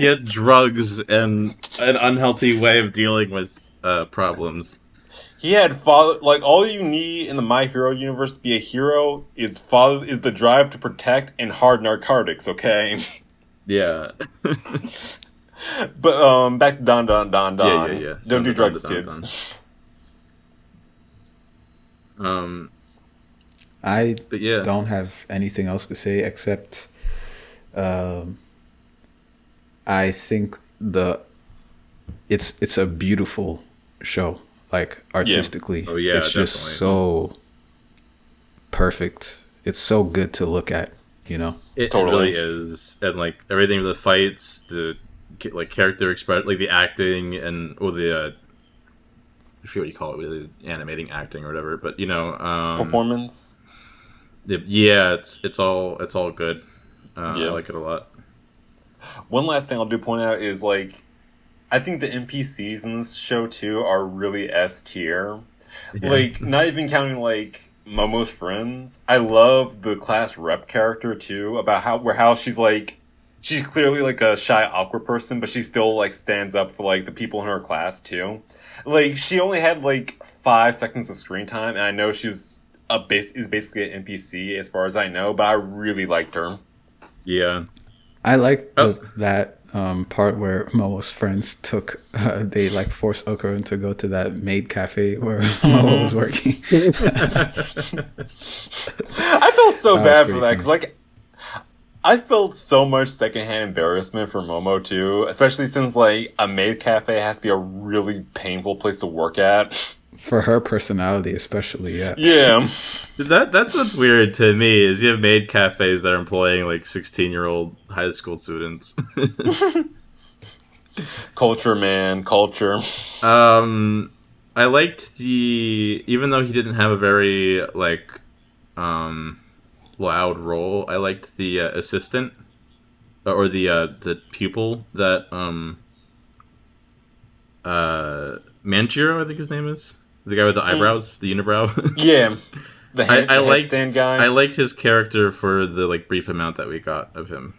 C: had drugs and an unhealthy way of dealing with problems.
A: He had father. Like, all you need in the My Hero universe to be a hero is the drive to protect and hard narcotics, okay?
C: Yeah.
A: But back to Dandadan.
C: Yeah.
A: Don't do drugs, kids.
B: I don't have anything else to say except I think it's a beautiful show, like artistically.
C: Oh yeah,
B: it's just so perfect. It's so good to look at, you know.
C: It really is, and like everything with the fights, the like character expression, like the acting, and the I forget what you call it, the animating acting or whatever, but you know,
A: performance.
C: Yeah, it's all good. I like it a lot.
A: One last thing I'll do point out is like, I think the NPCs in this show too are really S tier.
C: Yeah.
A: Like, not even counting like Momo's friends. I love the class rep character too, about how she's like she's clearly like a shy, awkward person, but she still like stands up for like the people in her class too. Like she only had like 5 seconds of screen time, and I know she's is basically an NPC as far as I know, but I really liked her.
C: Yeah.
B: I like
C: Oh.
B: that part where Momo's friends took they like forced Okurin to go to that maid cafe where Momo was working.
A: I felt so
B: That was
A: bad for
B: pretty
A: that because
B: funny.
A: like I felt so much secondhand embarrassment for Momo too, especially since like a maid cafe has to be a really painful place to work at.
B: For her personality, especially, yeah.
A: Yeah.
C: That's what's weird to me is you have maid cafes that are employing like 16-year-old high school students.
A: Culture, man, culture.
C: I liked even though he didn't have a very like loud role. I liked the assistant or the pupil that Manjiro, I think his name is the guy with the eyebrows, the unibrow.
A: Yeah. The
C: I liked
A: headstand guy.
C: I liked his character for the like brief amount that we got of him.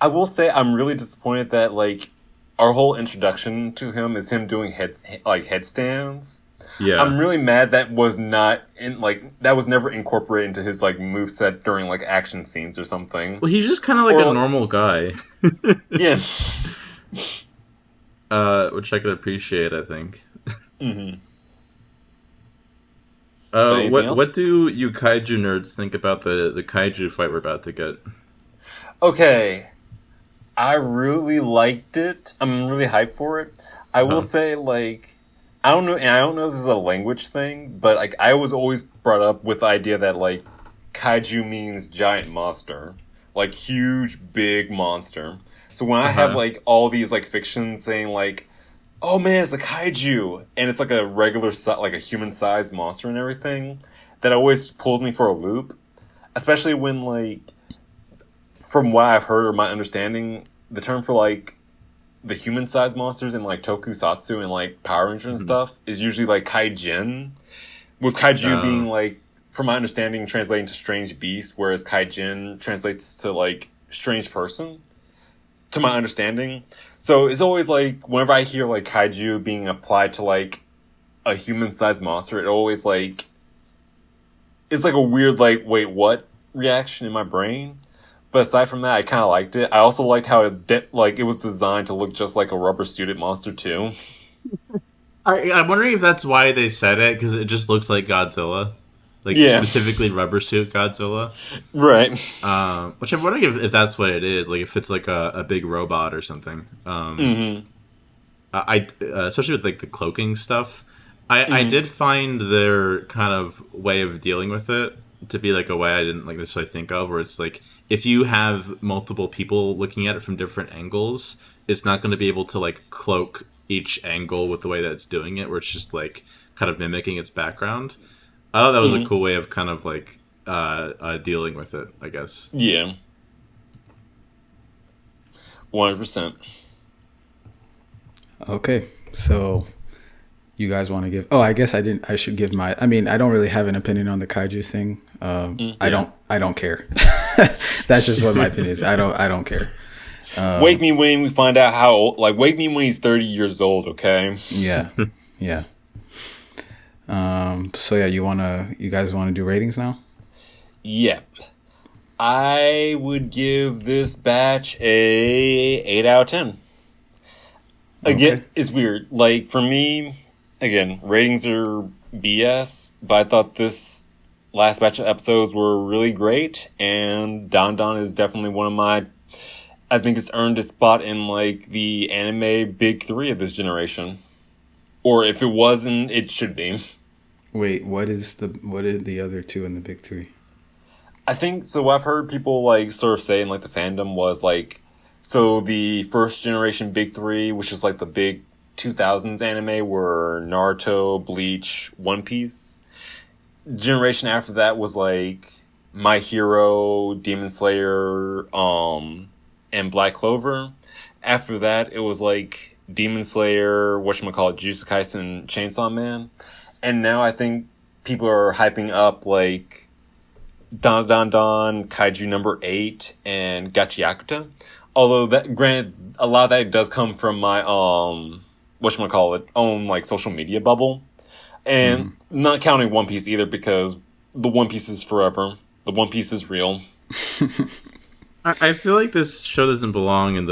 A: I will say I'm really disappointed that like our whole introduction to him is him doing headstands.
C: Yeah,
A: I'm really mad that was not in like that was never incorporated into his like moveset during like action scenes or something.
C: well, he's just kind of like
A: Or,
C: a normal guy,
A: Yeah.
C: which I could appreciate. I think.
A: Mm-hmm. Anything else?
C: What do you kaiju nerds think about the kaiju fight we're about to get?
A: Okay. I really liked it. I'm really hyped for it. I will say, like, I don't know, and I don't know if this is a language thing, but like, I was always brought up with the idea that like, kaiju means giant monster, like huge, big monster. So when I have like all these like fictions saying like, oh man, it's a kaiju, and it's like a regular, like a human-sized monster and everything, that always pulls me for a loop. Especially when like, from what I've heard or my understanding, the term for like the human-sized monsters in like tokusatsu and like Power Rangers and stuff is usually like kaijin, with kaiju being like, from my understanding, translating to strange beast, whereas kaijin translates to like strange person, to my understanding. So it's always like, whenever I hear like kaiju being applied to like a human-sized monster, it always like, it's like a weird like, wait, what reaction in my brain. But aside from that, I kind of liked it. I also liked how it was designed to look just like a rubber-suited monster too.
C: I'm wondering if that's why they said it, because it just looks like Godzilla. Like,
A: Yeah.
C: specifically rubber suit Godzilla.
A: Right.
C: Which I'm wondering if that's what it is. Like, if it's like a big robot or something. Especially with like the cloaking stuff. I did find their kind of way of dealing with it to be like a way I didn't like necessarily think of, where it's like, if you have multiple people looking at it from different angles, it's not going to be able to like cloak each angle with the way that it's doing it, where it's just like kind of mimicking its background. I thought that was a cool way of kind of like dealing with it, I guess.
A: Yeah. 100%.
B: Okay, so you guys want to give? Oh, I guess I should give my. I mean, I don't really have an opinion on the kaiju thing. I don't care. That's just what my opinion is. I don't care.
A: Wake me when we find out how old. Like, wake me when he's 30 years old. Okay.
B: Yeah. Yeah. So yeah, you guys wanna do ratings now?
A: Yep. I would give this batch a 8 out of 10. Again, it's weird. Like, for me, again, ratings are BS, but I thought this last batch of episodes were really great, and Dandadan is definitely one of my... I think it's earned its spot in, like, the anime big three of this generation. Or if it wasn't, it should be.
B: Wait, what are the other two in the big three?
A: I think, so what I've heard people, like, sort of say in, like, the fandom was, like, so the first generation big three, which is, like, the big 2000s anime, were Naruto, Bleach, One Piece. Generation after that was, like, My Hero, Demon Slayer, and Black Clover. After that, it was, like, Demon Slayer, whatchamacallit, Jujutsu Kaisen, and Chainsaw Man. And now I think people are hyping up, like, Dandadan, Kaiju number 8, and Gachiakuta. Although, that granted, a lot of that does come from my, whatchamacallit, own, like, social media bubble. And not counting One Piece either, because the One Piece is forever. The One Piece is real.
C: I feel like this show doesn't belong in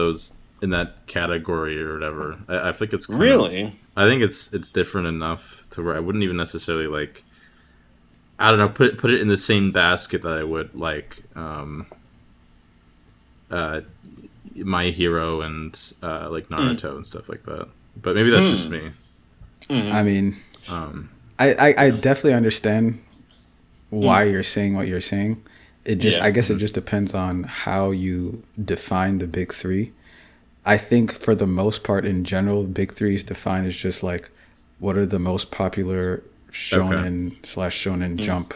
C: that category or whatever. I think it's
A: really.
C: I think it's different enough to where I wouldn't even necessarily like. I don't know. Put it in the same basket that I would like. My Hero and like Naruto and stuff like that. But maybe that's just me.
B: I mean, I definitely understand why you're saying what you're saying. It just, I guess it just depends on how you define the big three. I think for the most part in general, big three is defined as just like, what are the most popular shonen/shonen jump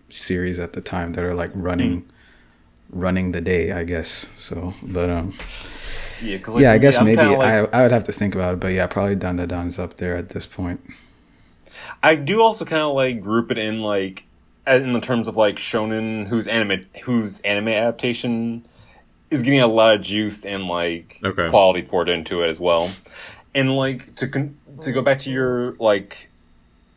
B: series at the time that are like running the day, I guess. So, but I guess maybe I would have to think about it, but yeah, probably Dandadan's up there at this point.
A: I do also kind of like group it in like in the terms of like shonen whose anime adaptation is getting a lot of juice and like quality poured into it as well. And like to go back to your like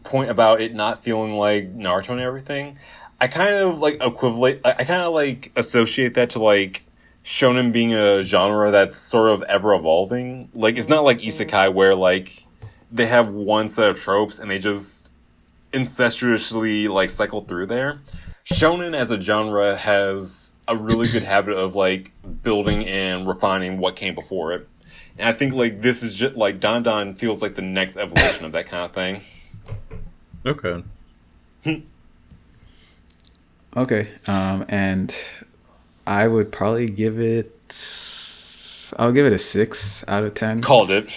A: point about it not feeling like Naruto and everything, I kind of like I kind of like associate that to like shonen being a genre that's sort of ever evolving. Like it's not like isekai where like they have one set of tropes and they just incestuously like cycle through there. Shonen as a genre has a really good habit of like building and refining what came before it. And I think like this is just like Dandadan feels like the next evolution of that kind of thing.
C: Okay.
B: Okay. And I would probably give it a 6 out of 10.
A: Called it.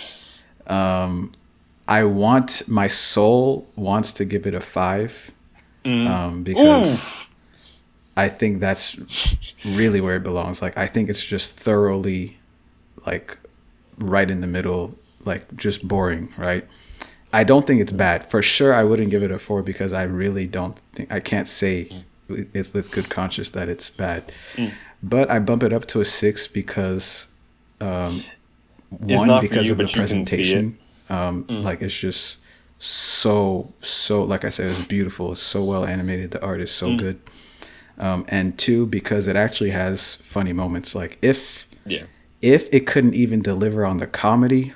B: My soul wants to give it a 5. Because I think that's really where it belongs. Like, I think it's just thoroughly, like, right in the middle, like, just boring, right? I don't think it's bad. For sure, I wouldn't give it a 4 because I really don't think, I can't say with good conscience that it's bad. But I bump it up to a 6 because, one, because of the presentation. Like, it's just so like I said, it's beautiful. It's so well animated. The art is so good. And 2, because it actually has funny moments. Like if it couldn't even deliver on the comedy,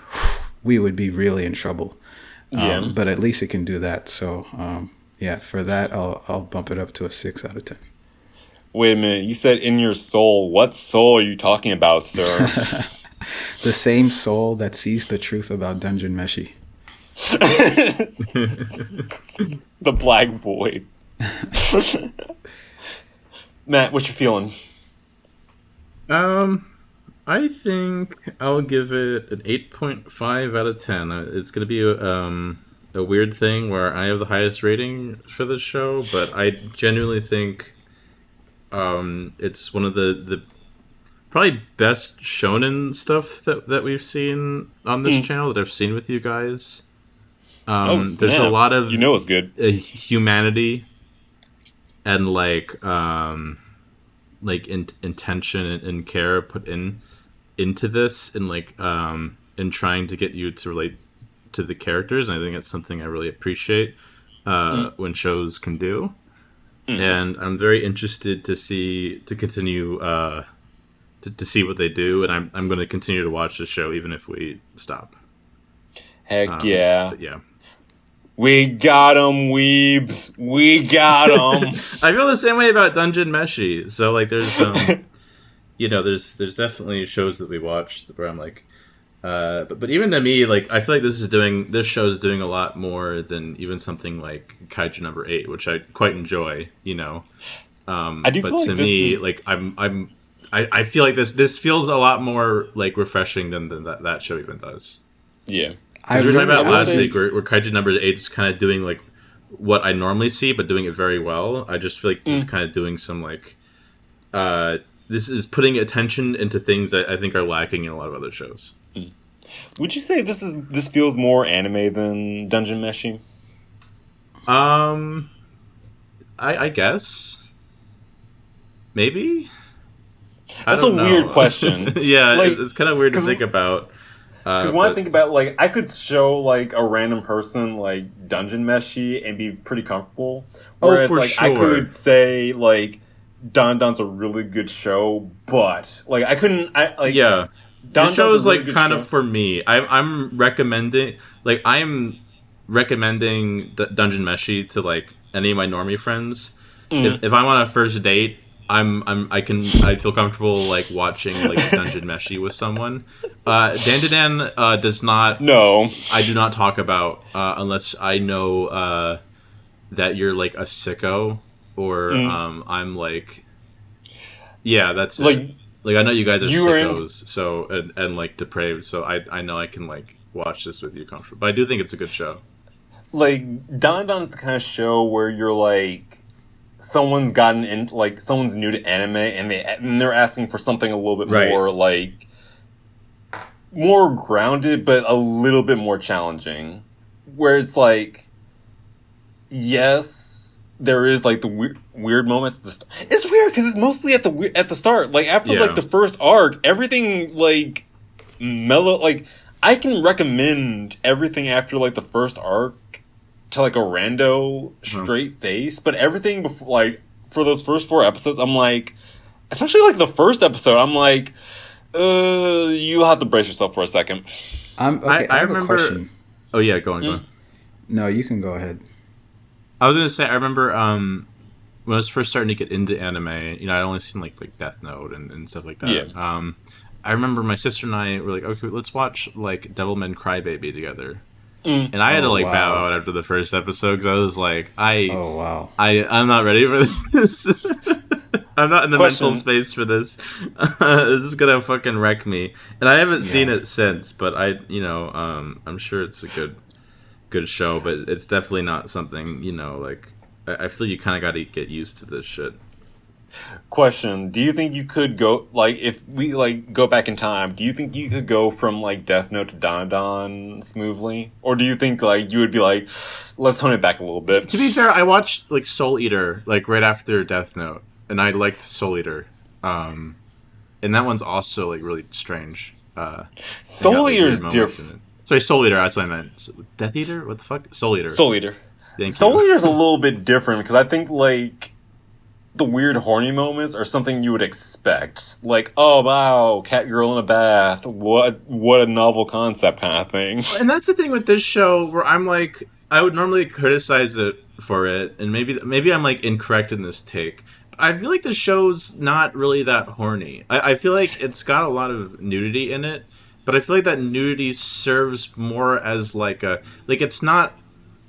B: we would be really in trouble. But at least it can do that. So for that, I'll bump it up to a 6 out of 10.
A: Wait a minute, you said in your soul. What soul are you talking about, sir?
B: The same soul that sees the truth about Dungeon Meshi.
A: The Black Void. Matt, what you feeling?
C: I think I'll give it an 8.5 out of 10. It's going to be a weird thing where I have the highest rating for this show, but I genuinely think it's one of the probably best shonen stuff that we've seen on this channel that I've seen with you guys. There's a lot of
A: it's good
C: humanity and like intention and care put into this and like in trying to get you to relate to the characters, and I think it's something I really appreciate when shows can do. And I'm very interested to continue to see what they do, and I'm going to continue to watch the show even if we stop.
A: Heck yeah.
C: But yeah.
A: We got 'em, weebs. We got 'em.
C: I feel the same way about Dungeon Meshi. So like, there's there's definitely shows that we watch where I'm like, but even to me, like I feel like this show is doing a lot more than even something like Kaiju number 8, which I quite enjoy. I do feel like to me, like I feel like this feels a lot more like refreshing than that show even does.
A: Yeah.
C: We were talking about last week where Kaiju number 8 is kind of doing like what I normally see, but doing it very well. I just feel like this is kind of doing some like this is putting attention into things that I think are lacking in a lot of other shows.
A: Would you say this feels more anime than Dungeon Meshi?
C: I guess maybe. I
A: That's a
C: don't
A: weird
C: know.
A: question.
C: Yeah,
A: Like,
C: it's kind of weird to
A: because
C: think about.
A: when I
C: But
A: think about like, I could show like a random person like Dungeon Meshi and be pretty comfortable.
C: oh,
A: Whereas
C: for
A: like I
C: sure.
A: could say like Dandan's a really good show, but like I couldn't. I like
C: Yeah, this show
A: Dandan's a
C: is
A: really
C: like
A: good
C: kind of
A: show.
C: for me. I'm recommending the Dungeon Meshi to like any of my normie friends.
A: Mm.
C: If I'm on a first date, I feel comfortable like watching like Dungeon Meshi with someone. Dandadan does not.
A: No.
C: I do not talk about unless I know that you're like a sicko or
A: Mm.
C: I'm like, yeah, that's it.
A: Like
C: Like I know you guys are
A: you were in.
C: sickos, so and like depraved, so I know I can like watch this with you comfortable. But I do think it's a good show.
A: Like Dandan's the kind of show where you're like someone's gotten in like someone's new to anime and they're asking for something a little bit
C: Right.
A: more like more grounded but a little bit more challenging, where it's like yes there is like the weird moments at the it's weird because it's mostly at the start, like after like
C: Yeah.
A: the first arc everything like mellow, like I can recommend everything after like the first arc to like a rando straight face, but everything before like for those first 4 episodes I'm like, especially like the first episode I'm like you'll have to brace yourself for a second.
B: I have
C: remember.
B: a question.
C: Oh yeah, go on, go
A: Mm.
C: on.
B: No, you can go ahead.
C: I was gonna say I remember when I was first starting to get into anime. You know, I'd only seen like Death Note and stuff like that.
A: Yeah.
C: I remember my sister and I were like, okay, let's watch like Devilman Crybaby together.
A: Mm.
C: And I had to
B: Oh,
C: like
B: wow.
C: bow out after the first episode because I was like,
B: Oh wow.
C: I'm not ready for this. I'm not in the
A: Question.
C: mental space for this. This is gonna fucking wreck me. And I haven't seen
B: Yeah.
C: it since, but I'm sure it's a good show, but it's definitely not something, like I feel you kind of got to get used to this shit.
A: Question: do you think you could go like if we like go back in time? Do you think you could go from like Death Note to Dandadan smoothly, or do you think like you would be like, let's tone it back a little bit?
C: To be fair, I watched like Soul Eater like right after Death Note, and I liked Soul Eater, and that one's also like really strange.
A: Soul
C: got, like,
A: Eater's
C: weird moments in
A: different.
C: it. Sorry, Soul Eater. That's what I meant. Death Eater? What the fuck? Soul Eater.
A: Soul Eater.
C: Thank
A: Soul
C: you.
A: Eater's a little bit different because I think like the weird horny moments are something you would expect. Like, oh wow, cat girl in a bath. What a novel concept kind of thing.
C: And that's the thing with this show where I'm like, I would normally criticize it for it, and maybe I'm like incorrect in this take. I feel like the show's not really that horny. I feel like it's got a lot of nudity in it, but I feel like that nudity serves more as like it's not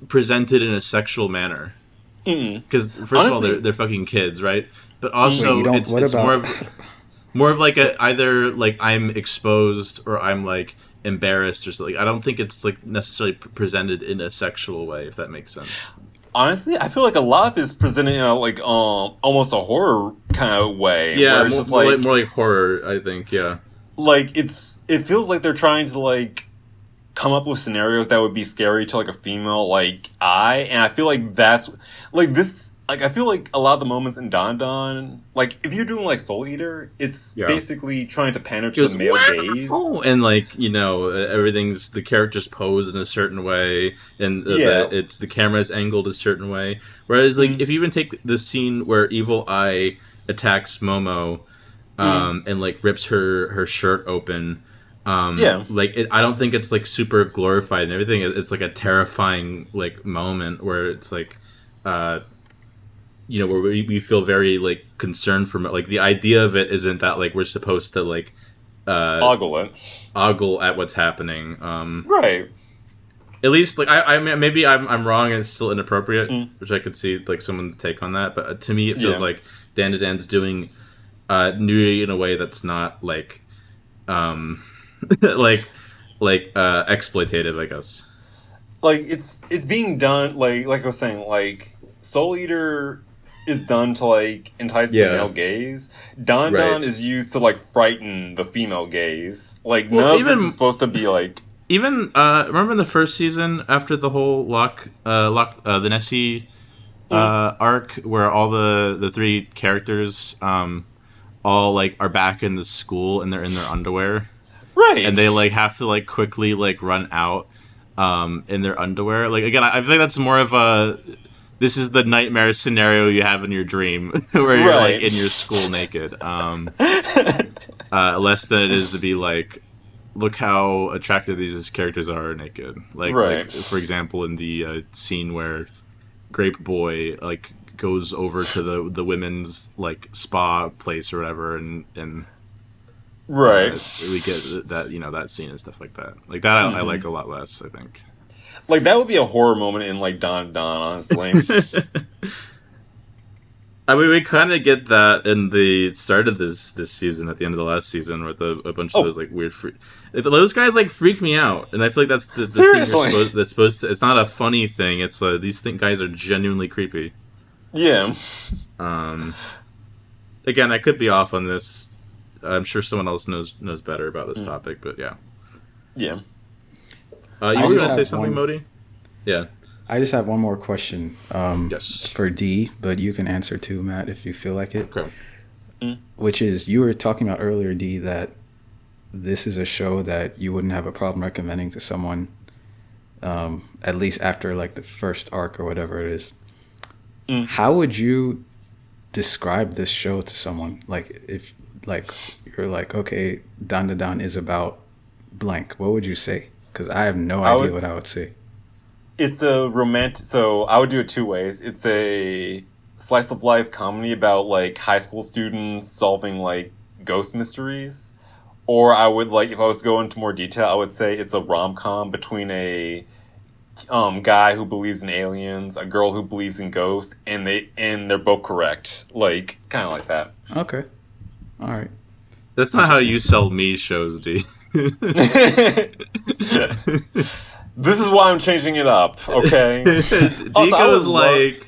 C: presented in a sexual manner.
A: Mm.
C: Because first of all,
A: Honestly-
C: they're fucking kids, right? But
B: Wait,
C: also
B: you don't-
C: it's
B: what about-
C: more of like a either like I'm exposed or I'm like embarrassed or something. I don't think it's like necessarily presented in a sexual way, if that makes sense.
A: Honestly, I feel like a lot of it is presented in a like almost a horror kind of way.
C: Yeah,
A: where it's just like
C: more like horror. I think. Yeah.
A: like it feels like they're trying to like come up with scenarios that would be scary to like a female like eye, and I feel like that's like this. Like I feel like a lot of the moments in Dandan, like if you're doing like Soul Eater, it's
C: Yeah.
A: basically trying to pander to
C: Goes,
A: the male gaze.
C: "Wow!" And like everything's the characters pose in a certain way, and
A: Yeah.
C: the camera's angled a certain way. Whereas like
A: Mhm.
C: if you even take the scene where Evil Eye attacks Momo, and like rips her shirt open.
A: Yeah.
C: Like I don't think it's like super glorified and everything. It's like a terrifying like moment where it's like, where we feel very like concerned from it. Like the idea of it isn't that like we're supposed to like
A: Ogle it.
C: ogle at what's happening.
A: Right.
C: At least like I mean, maybe I'm wrong and it's still inappropriate,
A: Mm.
C: which I could see like someone's take on that. But to me, it feels
A: Yeah.
C: like Dandadan's doing nudity in a way that's not like like exploitative, I guess.
A: Like it's being done like I was saying, like Soul Eater is done to like entice the male gaze. Dandadan is used to like frighten the female gaze. Like none of this is supposed to be like.
C: Even remember in the first season after the whole the Nessie arc where all the three characters all like are back in the school and they're in their underwear,
A: right?
C: And they like have to like quickly like run out in their underwear. Like again, I think that's more of a this is the nightmare scenario you have in your dream where you're like in your school naked. Less than it is to be like, look how attractive these characters are naked. Like for example, in the scene where Grape Boy like goes over to the women's like spa place or whatever, and we get that that scene and stuff like that. Like that, I like a lot less. I think.
A: Like that would be a horror moment in like Dandadan, honestly.
C: I mean, we kind of get that in the start of this season, at the end of the last season, with a bunch of those like weird. Those guys like freak me out, and I feel like that's the thing that's supposed to. It's not a funny thing. It's these guys are genuinely creepy.
A: Yeah.
C: Again, I could be off on this. I'm sure someone else knows better about this topic, but yeah.
A: Yeah.
C: You were going to say something, Modi? Yeah.
B: I just have one more question
C: yes.
B: for D, but you can answer too, Matt, if you feel like it.
C: Okay.
B: Which is, you were talking about earlier, D, that this is a show that you wouldn't have a problem recommending to someone, at least after like the first arc or whatever it is. How would you describe this show to someone? Like, if like you're like, okay, Dandadan is about blank, what would you say? Because I have no idea what I would say.
A: It's a romantic. So I would do it two ways. It's a slice of life comedy about like high school students solving like ghost mysteries, or I would like if I was to go into more detail, I would say it's a rom-com between a guy who believes in aliens, a girl who believes in ghosts, and they're both correct. Like kind of like that.
B: Okay. All right.
C: That's not how you sell me shows, D.
A: This is why I'm changing it up, okay?
C: Deco's like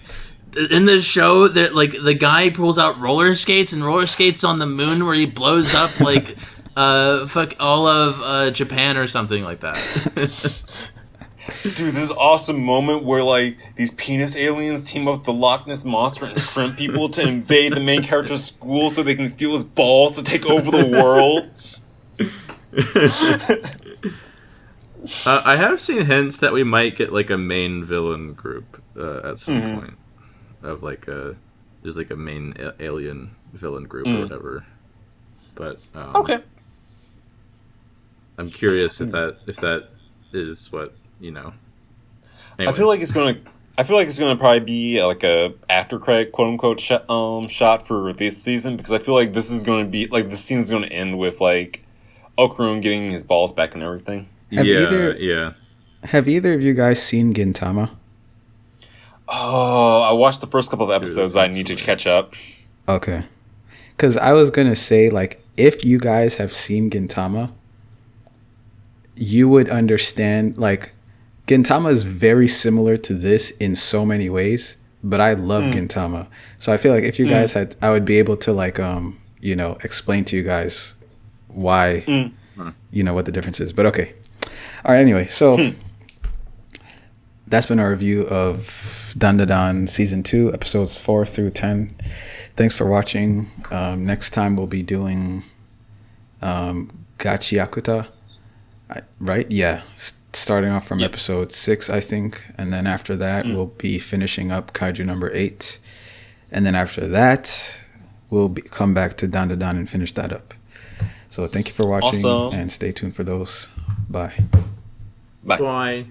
C: in this show that like the guy pulls out roller skates on the moon where he blows up like fuck all of Japan or something like that.
A: Dude, this is an awesome moment where like these penis aliens team up with the Loch Ness monster and shrimp people to invade the main character's school so they can steal his balls to take over the world.
C: I have seen hints that we might get like a main villain group at some point of like there's like a main alien villain group or whatever. But
A: okay,
C: I'm curious if that is what Anyways.
A: I feel like it's gonna probably be like a after credit quote unquote shot for this season, because I feel like this is gonna be like the scene is gonna end with like Okarun getting his balls back and everything.
B: Have either of you guys seen Gintama?
A: Oh, I watched the first couple of episodes, but I need to catch up.
B: Okay. Because I was going to say, like, if you guys have seen Gintama, you would understand, like, Gintama is very similar to this in so many ways, but I love Gintama. So I feel like if you guys had, I would be able to, like, explain to you guys why, what the difference is. But okay. All right, anyway, so that's been our review of Dandadan Season 2, Episodes 4 through 10. Thanks for watching. Next time we'll be doing Gachiakuta, right? Yeah, starting off from Episode 6, I think. And then after that, we'll be finishing up Kaiju number 8. And then after that, we'll come back to Dandadan and finish that up. So thank you for watching, and stay tuned for those. Bye.
A: Bye.
C: Bye.